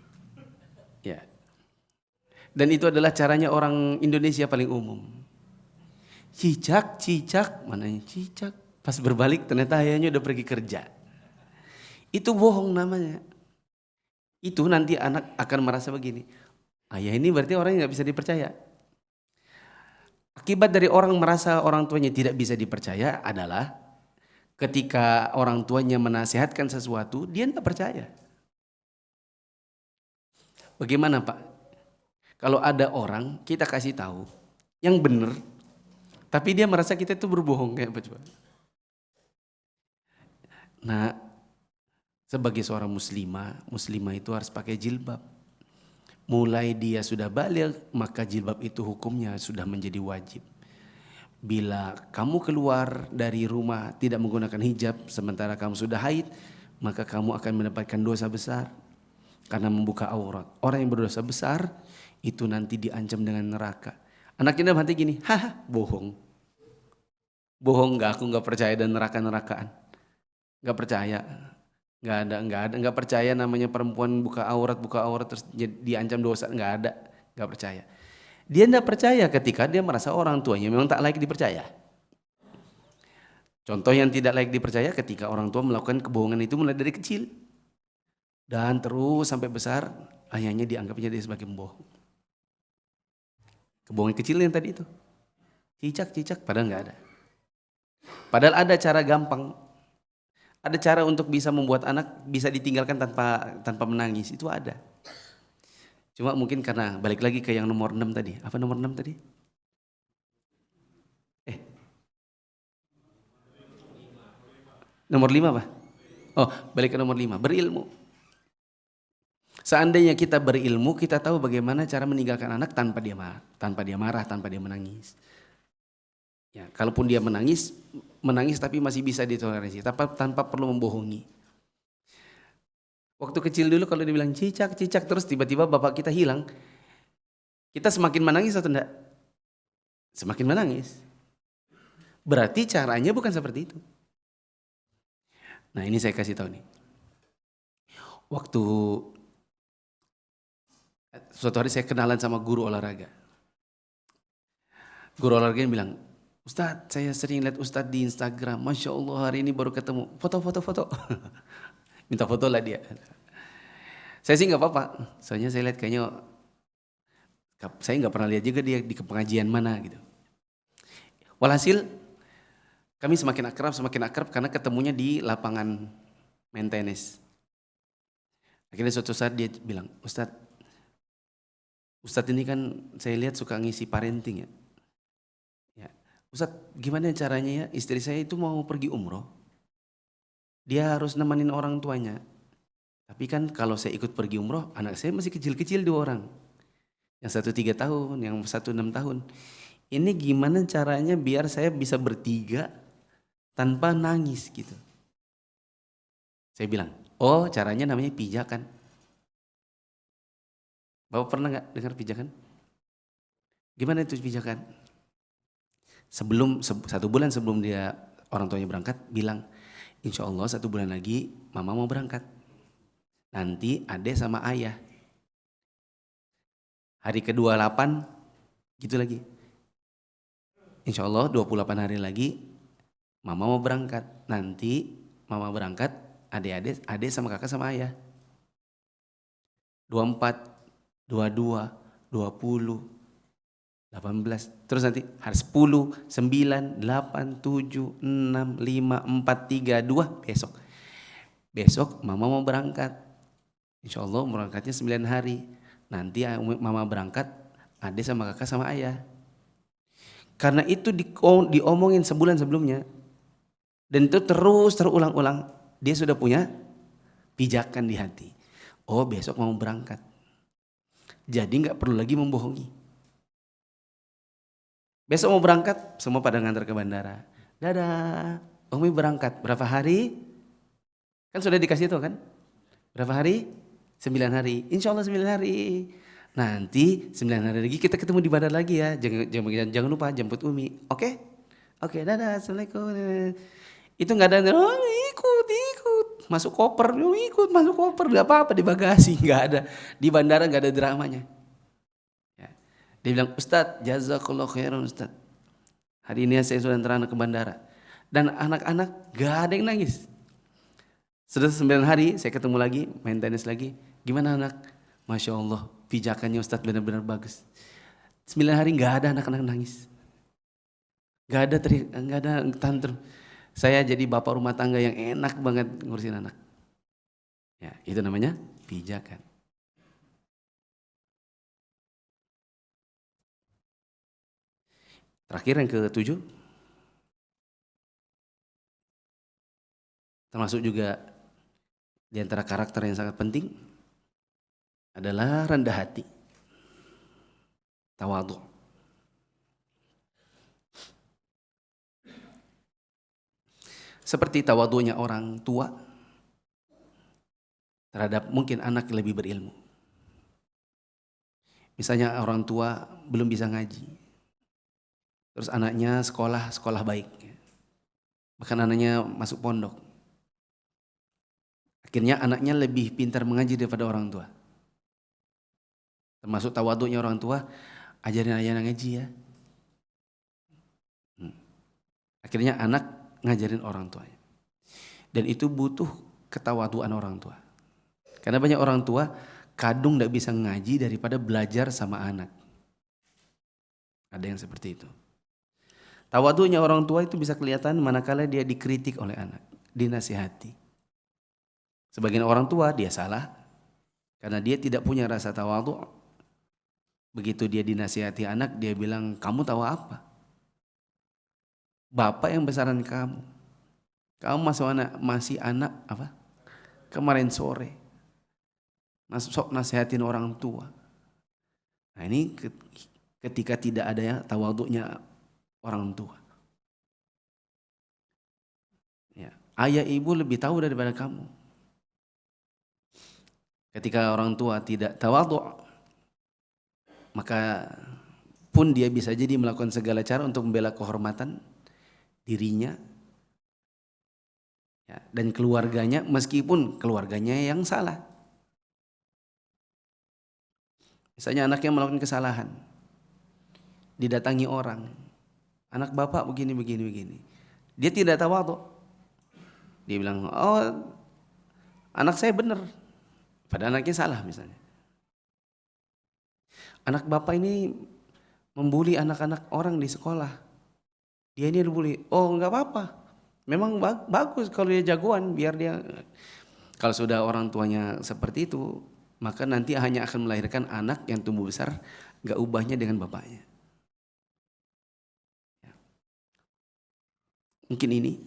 Ya. Dan itu adalah caranya orang Indonesia paling umum. Cicak, cicak, mananya cicak. Pas berbalik ternyata ayahnya udah pergi kerja. Itu bohong namanya. Itu nanti anak akan merasa begini. Ayah ini berarti orang yang gak bisa dipercaya. Akibat dari orang merasa orang tuanya tidak bisa dipercaya adalah ketika orang tuanya menasihatkan sesuatu, dia tidak percaya. Bagaimana Pak? Kalau ada orang kita kasih tahu yang benar, tapi dia merasa kita itu berbohong kayak apa coba? Nah, sebagai seorang muslimah itu harus pakai jilbab. Mulai dia sudah balik, maka jilbab itu hukumnya sudah menjadi wajib. Bila kamu keluar dari rumah tidak menggunakan hijab sementara kamu sudah haid, maka kamu akan mendapatkan dosa besar karena membuka aurat. Orang yang berdosa besar itu nanti diancam dengan neraka. Anaknya dalam hati gini, haha, bohong. Bohong enggak, aku enggak percaya dan neraka-nerakaan. Enggak percaya. Enggak percaya namanya perempuan buka aurat terus diancam dosa, enggak percaya. Dia enggak percaya ketika dia merasa orang tuanya memang tak layak dipercaya. Contoh yang tidak layak dipercaya ketika orang tua melakukan kebohongan itu mulai dari kecil dan terus sampai besar, ayahnya dianggapnya dia sebagai pembohong. Kebohongan kecil yang tadi itu, cicak padahal enggak ada. Padahal ada cara gampang. Ada cara untuk bisa membuat anak bisa ditinggalkan tanpa menangis, itu ada. Cuma mungkin karena balik lagi ke yang nomor 6 tadi. Apa nomor 6 tadi? Nomor 5 apa? Oh, balik ke nomor 5, berilmu. Seandainya kita berilmu, kita tahu bagaimana cara meninggalkan anak tanpa dia marah, tanpa dia menangis. Ya, kalaupun dia menangis tapi masih bisa ditoleransi, tanpa perlu membohongi. Waktu kecil dulu kalau dibilang cicak terus tiba-tiba bapak kita hilang, kita semakin menangis atau enggak? Semakin menangis. Berarti caranya bukan seperti itu. Nah, ini saya kasih tahu nih. Waktu suatu hari saya kenalan sama guru olahraga. Guru olahraga yang bilang, Ustadz, saya sering lihat Ustadz di Instagram. Masya Allah hari ini baru ketemu. Foto. Minta foto lah dia. Saya sih nggak apa-apa. Soalnya saya lihat kayaknya, saya nggak pernah lihat juga dia di pengajian mana gitu. Walhasil, kami semakin akrab karena ketemunya di lapangan main tenis. Akhirnya suatu saat dia bilang, Ustadz ini kan saya lihat suka ngisi parenting ya. Ustadz, gimana caranya ya istri saya itu mau pergi umroh, dia harus nemenin orang tuanya. Tapi kan kalau saya ikut pergi umroh, anak saya masih kecil-kecil 2 orang. Yang satu 3 tahun, yang satu 6 tahun. Ini gimana caranya biar saya bisa bertiga tanpa nangis gitu. Saya bilang, oh caranya namanya pijakan. Bapak pernah gak dengar pijakan? Gimana itu pijakan? 1 bulan sebelum dia orang tuanya berangkat bilang, insya Allah 1 bulan lagi mama mau berangkat, nanti adek sama ayah. Hari ke-28 gitu lagi, insya Allah 28 hari lagi mama mau berangkat, nanti mama berangkat adek sama kakak sama ayah. 24, 22, 20, 18, terus nanti hari 10, 9, 8, 7, 6, 5, 4, 3, 2, besok mama mau berangkat, insya Allah berangkatnya 9 hari, nanti mama berangkat adik sama kakak sama ayah. Karena itu diomongin sebulan sebelumnya dan itu terus terulang-ulang, dia sudah punya pijakan di hati. Oh besok mau berangkat. Jadi gak perlu lagi membohongi. Besok mau berangkat, semua pada ngantar ke bandara. Dadah, Umi berangkat. Berapa hari? Kan sudah dikasih itu kan? Berapa hari? 9 hari. Insya Allah 9 hari. Nanti 9 hari lagi kita ketemu di bandara lagi ya. Jangan lupa jemput Umi. Oke? Oke, dadah. Assalamualaikum. Itu gak ada, oh, ikut. Masuk koper, ikut masuk koper. Gak apa-apa di bagasi, gak ada. Di bandara gak ada dramanya. Ya. Dia bilang, Ustadz, jazakallah khairan Ustadz. Hari ini saya sudah antar anak ke bandara. Dan anak-anak gak ada yang nangis. Sudah 9 hari saya ketemu lagi, main tenis lagi. Gimana anak? Masya Allah, pijakannya Ustadz benar-benar bagus. 9 hari gak ada anak-anak nangis. Gak ada tantrum. Saya jadi bapak rumah tangga yang enak banget ngurusin anak. Ya, itu namanya pijakan. Terakhir yang ke-7. Termasuk juga di antara karakter yang sangat penting adalah rendah hati. Tawadhu. Seperti tawadhunya orang tua terhadap mungkin anak lebih berilmu. Misalnya orang tua belum bisa ngaji. Terus anaknya sekolah baik. Bahkan anaknya masuk pondok. Akhirnya anaknya lebih pintar mengaji daripada orang tua. Termasuk tawadhunya orang tua, ajarin ayah ngaji ya. Akhirnya anak ngajarin orang tuanya. Dan itu butuh ketawaduan orang tua. Karena banyak orang tua kadung tidak bisa ngaji daripada belajar sama anak. Ada yang seperti itu. Tawadunya orang tua itu bisa kelihatan manakala dia dikritik oleh anak, dinasihati. Sebagian orang tua dia salah karena dia tidak punya rasa tawadu. Begitu dia dinasihati anak, dia bilang, kamu tahu apa? Bapak yang besaran kamu. Kamu masih anak apa? Kemarin sore. Sok nasihatin orang tua. Nah ini ketika tidak ada ya tawadhunya orang tua. Ya, ayah ibu lebih tahu daripada kamu. Ketika orang tua tidak tawadhu, maka pun dia bisa jadi melakukan segala cara untuk membela kehormatan dirinya ya, dan keluarganya, meskipun keluarganya yang salah. Misalnya anaknya melakukan kesalahan, didatangi orang, anak bapak begini. Dia tidak tawadhu. Dia bilang, oh anak saya benar, padahal anaknya salah misalnya. Anak bapak ini membuli anak-anak orang di sekolah. Dia ini dibully. Oh enggak apa-apa. Memang bagus kalau dia jagoan, biar dia. Kalau sudah orang tuanya seperti itu, maka nanti hanya akan melahirkan anak yang tumbuh besar enggak ubahnya dengan bapaknya. Mungkin ini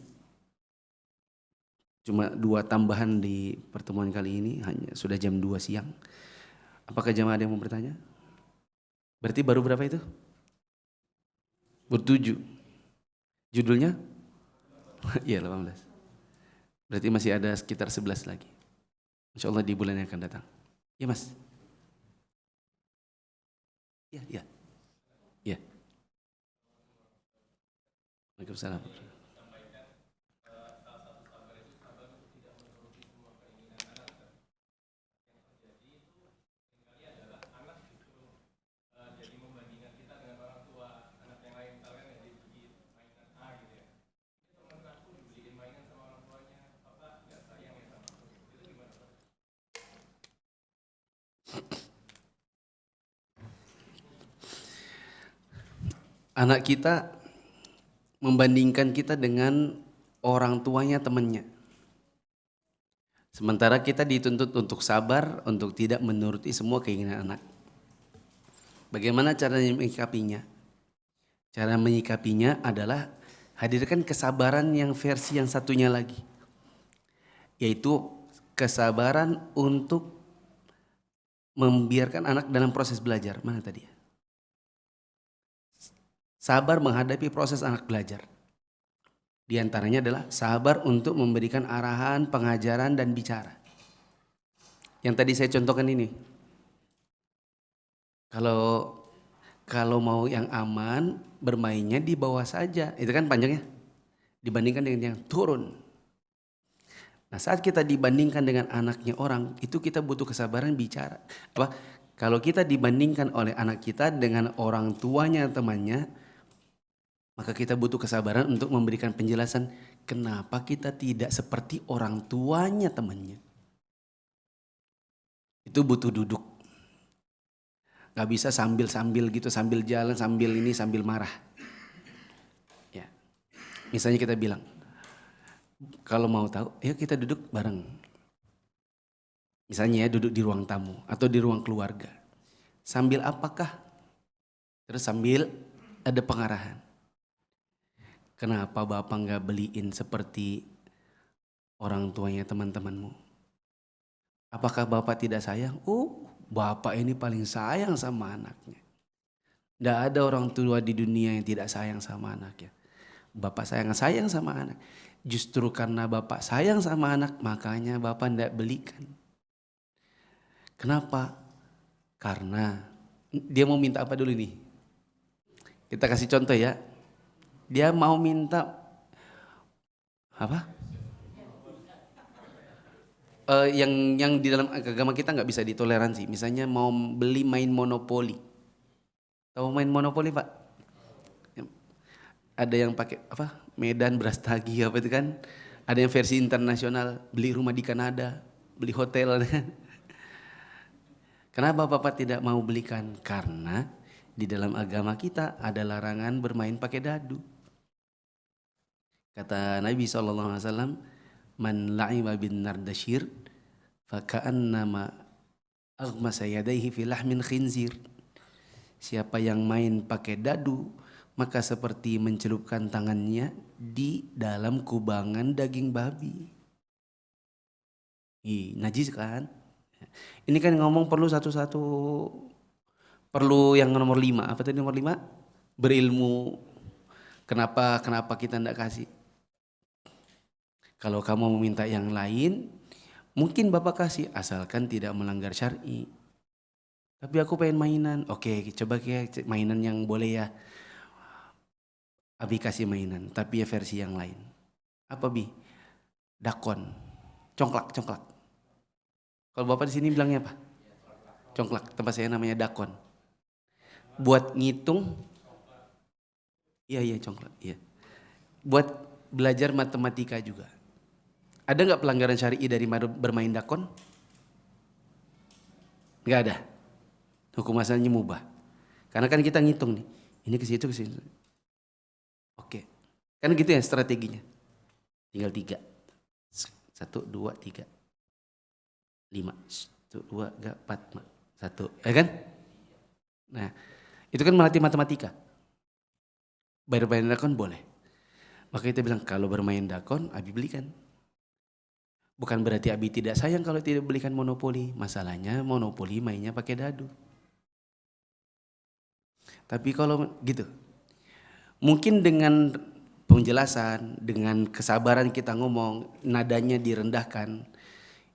cuma 2 tambahan di pertemuan kali ini, hanya sudah jam 2 siang. Apakah jamaah ada yang mau bertanya? Berarti baru berapa itu? Baru 7. Judulnya? Iya 18. Berarti masih ada sekitar 11 lagi. Insya Allah di bulan yang akan datang. Iya mas? Iya. Waalaikumsalam. Anak kita membandingkan kita dengan orang tuanya temannya. Sementara kita dituntut untuk sabar, untuk tidak menuruti semua keinginan anak. Bagaimana cara menyikapinya? Cara menyikapinya adalah hadirkan kesabaran yang versi yang satunya lagi. Yaitu kesabaran untuk membiarkan anak dalam proses belajar. Mana tadi ya? Sabar menghadapi proses anak belajar. Di antaranya adalah sabar untuk memberikan arahan, pengajaran, dan bicara. Yang tadi saya contohkan ini. Kalau mau yang aman, bermainnya di bawah saja. Itu kan panjangnya. Dibandingkan dengan yang turun. Nah, saat kita dibandingkan dengan anaknya orang, itu kita butuh kesabaran bicara. Kalau kita dibandingkan oleh anak kita dengan orang tuanya, temannya, maka kita butuh kesabaran untuk memberikan penjelasan kenapa kita tidak seperti orang tuanya, temannya. Itu butuh duduk. Gak bisa sambil-sambil gitu, sambil jalan, sambil ini, sambil marah. Ya. Misalnya kita bilang, kalau mau tahu, yuk kita duduk bareng. Misalnya ya, duduk di ruang tamu atau di ruang keluarga. Sambil apakah? Terus sambil ada pengarahan. Kenapa Bapak nggak beliin seperti orang tuanya teman-temanmu? Apakah Bapak tidak sayang? Bapak ini paling sayang sama anaknya. Tidak ada orang tua di dunia yang tidak sayang sama anaknya. Bapak sayang sama anak. Justru karena Bapak sayang sama anak, makanya Bapak tidak belikan. Kenapa? Karena dia mau minta apa dulu nih? Kita kasih contoh ya. Dia mau minta apa? Yang di dalam agama kita nggak bisa ditoleransi. Misalnya mau beli main monopoli. Tahu main monopoli, Pak? Ada yang pakai apa? Medan Brastagi apa itu kan? Ada yang versi internasional, beli rumah di Kanada, beli hotel. Kenapa Bapak tidak mau belikan? Karena di dalam agama kita ada larangan bermain pakai dadu. Kata Nabi SAW, man la'iba bin nardashir faka'annama aghmasa yadayhi fi lahmin khinzir. Siapa yang main pakai dadu, maka seperti mencelupkan tangannya di dalam kubangan daging babi. Najis kan? Ini kan ngomong perlu satu-satu, perlu yang nomor 5. Apa tadi nomor 5? Berilmu. Kenapa kita tidak kasih? Kalau kamu meminta yang lain, mungkin Bapak kasih, asalkan tidak melanggar syar'i. Tapi aku pengen mainan. Oke, coba kayak mainan yang boleh ya. Abi kasih mainan, tapi ya versi yang lain. Apa Bi? Dakon. Congklak. Kalau Bapak di sini bilangnya apa? Congklak. Tempat saya namanya dakon. Buat ngitung. Iya, congklak. Iya. Buat belajar matematika juga. Ada nggak pelanggaran syar'i dari bermain dakon? Nggak ada. Hukum asalnya mubah. Karena kan kita ngitung nih. Ini ke situ. Oke. Kan gitu ya strateginya. Tinggal 3. 1, 2, 3. 5. 1, 2, 3, 4, 1. Ya kan? Nah, itu kan melatih matematika. Bermain dakon boleh. Maka kita bilang kalau bermain dakon, Abi belikan. Bukan berarti Abi tidak sayang kalau tidak belikan monopoli. Masalahnya monopoli mainnya pakai dadu. Tapi kalau gitu, mungkin dengan penjelasan, dengan kesabaran kita ngomong, nadanya direndahkan.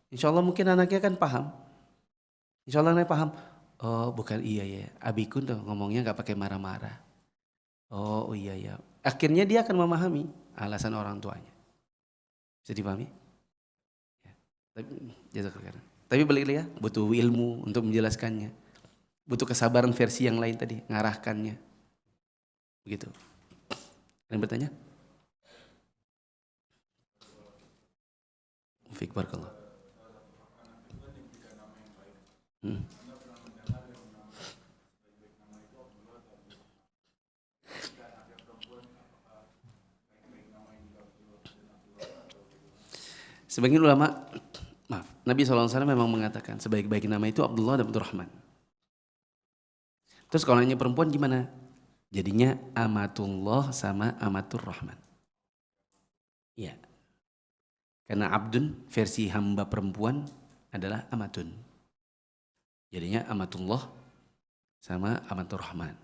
Insya Allah mungkin anaknya kan paham. Insya Allah anaknya paham. Oh bukan iya ya, Abiku tuh ngomongnya gak pakai marah-marah. Oh iya. Akhirnya dia akan memahami alasan orang tuanya. Bisa dipahami? Tapi balik lagi ya, butuh ilmu untuk menjelaskannya. Butuh kesabaran versi yang lain tadi, ngarahkannya. Begitu. Ada yang bertanya? Fik barakallah. Sebagian ulama, Nabi SAW memang mengatakan sebaik-baik nama itu Abdullah dan Abdurrahman. Terus kalau nanya perempuan gimana? Jadinya Amatullah sama Amatur Rahman. Iya. Karena Abdun versi hamba perempuan adalah Amatun. Jadinya amatullah sama amatur rahman.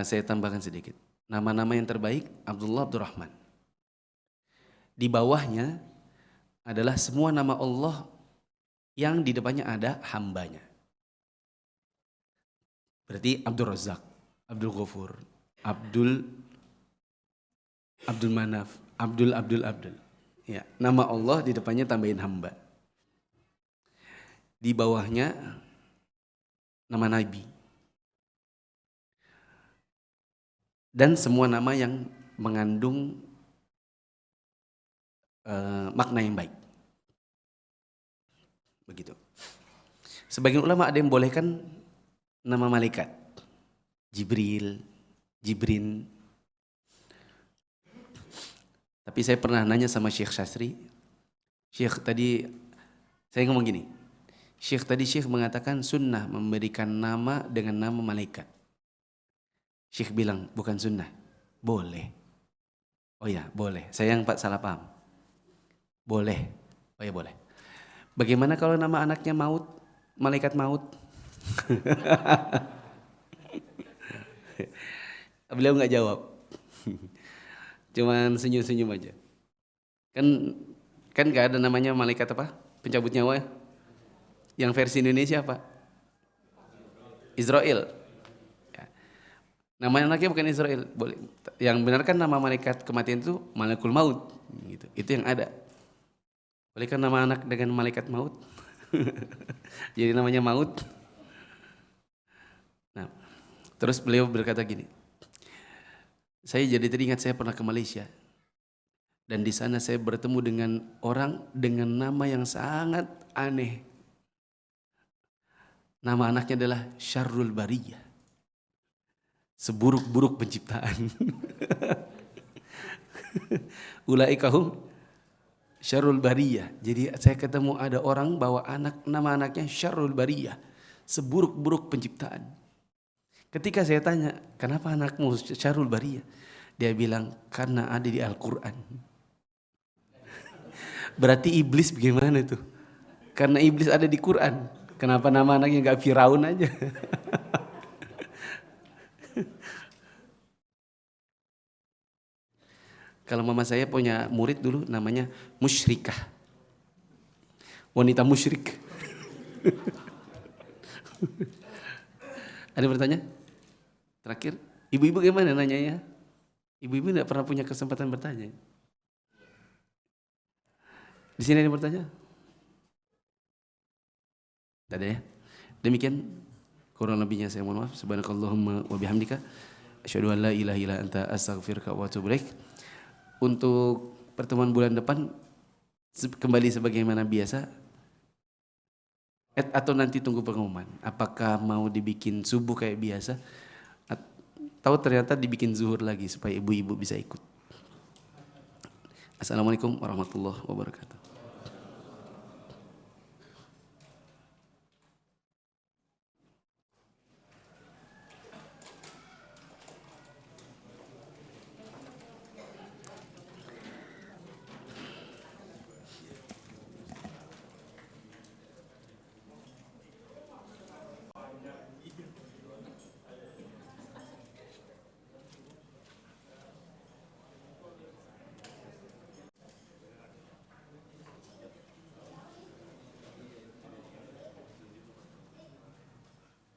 Saya tambahkan sedikit. Nama-nama yang terbaik Abdullah Abdurrahman. Di bawahnya adalah semua nama Allah yang di depannya ada hambanya. Berarti Abdul Razak, Abdul Ghafur, Abdul Manaf, Abdul. Ya, nama Allah di depannya tambahin hamba. Di bawahnya nama Nabi. Dan semua nama yang mengandung makna yang baik. Begitu. Sebagian ulama ada yang bolehkan nama malaikat. Jibril, Jibrin. Tapi saya pernah nanya sama Syekh Syastri. Syekh tadi, saya ngomong gini. Syekh mengatakan sunnah memberikan nama dengan nama malaikat. Syekh bilang bukan sunnah. Boleh. Oh ya, boleh. Saya yang salah paham. Boleh. Oh ya, boleh. Bagaimana kalau nama anaknya Maut? Malaikat Maut? Beliau nggak jawab. Cuman senyum-senyum aja. Kan nggak ada namanya malaikat apa? Pencabut nyawa. Yang versi Indonesia apa? Israel. Ya. Nama anaknya bukan Israel. Boleh. Yang benar kan nama malaikat kematian itu Malakul Maut. Gitu. Itu yang ada. Boleh kan nama anak dengan malaikat maut? Jadi namanya Maut. Nah, terus beliau berkata gini. Saya jadi teringat saya pernah ke Malaysia. Dan di sana saya bertemu dengan orang dengan nama yang sangat aneh. Nama anaknya adalah Syarrul Bariyah. Seburuk-buruk penciptaan. Ulaikahum Syarrul Bariyah. Jadi saya ketemu ada orang bawa nama anaknya Syarrul Bariyah. Seburuk-buruk penciptaan. Ketika saya tanya, kenapa anakmu Syarrul Bariyah? Dia bilang, karena ada di Al-Quran. Berarti iblis bagaimana tuh? Karena iblis ada di Quran. Kenapa nama anaknya gak Firaun aja? Kalau mama saya punya murid dulu namanya Musyrikah. Wanita musyrik. Ada bertanya? Terakhir, ibu-ibu gimana nanyanya? Ibu-ibu tidak pernah punya kesempatan bertanya. Di sini ada yang bertanya? Tidak ada ya? Demikian kurang lebihnya saya mohon maaf. Subhanakallahumma wa bihamdika asyhadu an la ilaha illa anta astaghfiruka wa atubu ilaik. Untuk pertemuan bulan depan kembali sebagaimana biasa atau nanti tunggu pengumuman. Apakah mau dibikin subuh kayak biasa? Tahu ternyata dibikin zuhur lagi supaya ibu-ibu bisa ikut. Assalamualaikum warahmatullahi wabarakatuh.